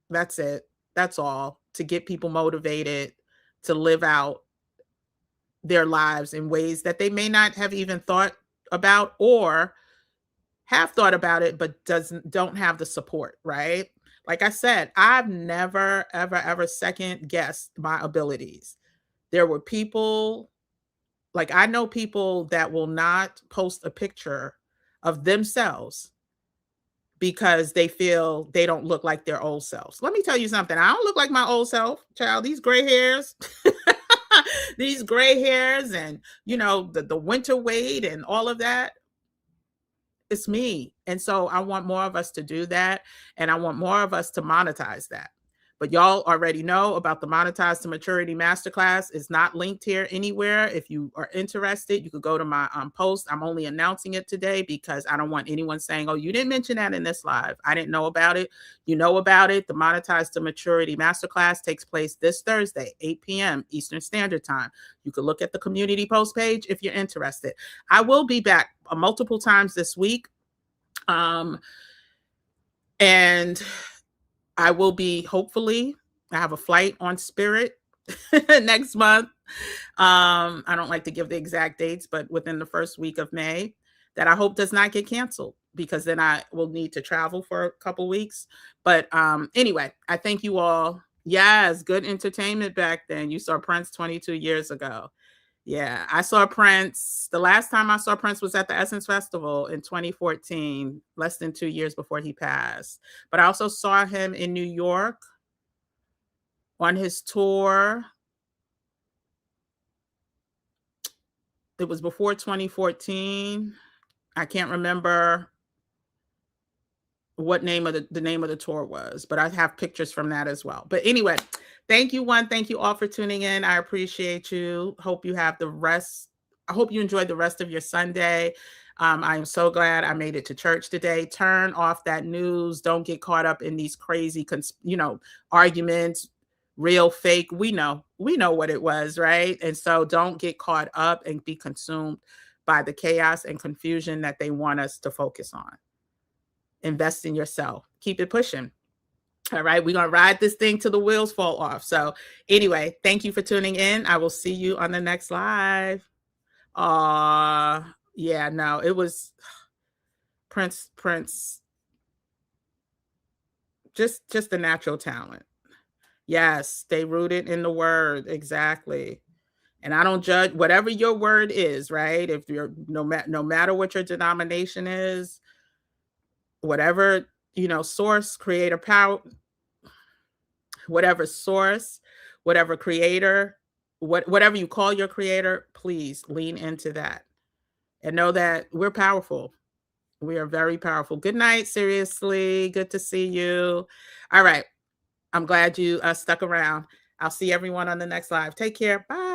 S1: That's it. That's all. To get people motivated to live out their lives in ways that they may not have even thought about or have thought about it, but don't have the support, right? Like I said, I've never, ever second guessed my abilities. There were people, like I know people that will not post a picture of themselves because they feel they don't look like their old selves. Let me tell you something. I don't look like my old self, child. These gray hairs, these gray hairs and, the winter weight and all of that. It's me. And so I want more of us to do that. And I want more of us to monetize that. But y'all already know about the Monetize to Maturity Masterclass. It's not linked here anywhere. If you are interested, you could go to my post. I'm only announcing it today because I don't want anyone saying, oh, you didn't mention that in this live. I didn't know about it. You know about it. The Monetize to Maturity Masterclass takes place this Thursday, 8 p.m. Eastern Standard Time. You could look at the community post page if you're interested. I will be back multiple times this week. And I will be, hopefully, I have a flight on Spirit next month. I don't like to give the exact dates, but within the first week of May, that I hope does not get canceled because then I will need to travel for a couple weeks. But anyway, I thank you all Yes, good entertainment back then. You saw Prince 22 years ago. Yeah, I saw Prince. The last time I saw Prince was at the Essence Festival in 2014, less than 2 years before he passed. But I also saw him in New York on his tour. It was before 2014. I can't remember what name of the name of the tour was, but I have pictures from that as well. But anyway, thank you one, thank you all for tuning in. I appreciate you. Hope you have the rest. I hope you enjoyed the rest of your Sunday. I am so glad I made it to church today. Turn off that news. Don't get caught up in these crazy, arguments, real, fake. We know what it was, right? And so don't get caught up and be consumed by the chaos and confusion that they want us to focus on. Invest in yourself. Keep it pushing. All right, we're going to ride this thing till the wheels fall off. So anyway, thank you for tuning in. I will see you on the next live. Yeah, no, it was Prince, just the natural talent. Yes, stay rooted in the word. Exactly. And I don't judge whatever your word is, right? If you're no matter what your denomination is, whatever, source, creator, power, whatever source, whatever creator, whatever you call your creator, please lean into that and know that we're powerful. We are very powerful. Good night, seriously. Good to see you. All right. I'm glad you stuck around. I'll see everyone on the next live. Take care. Bye.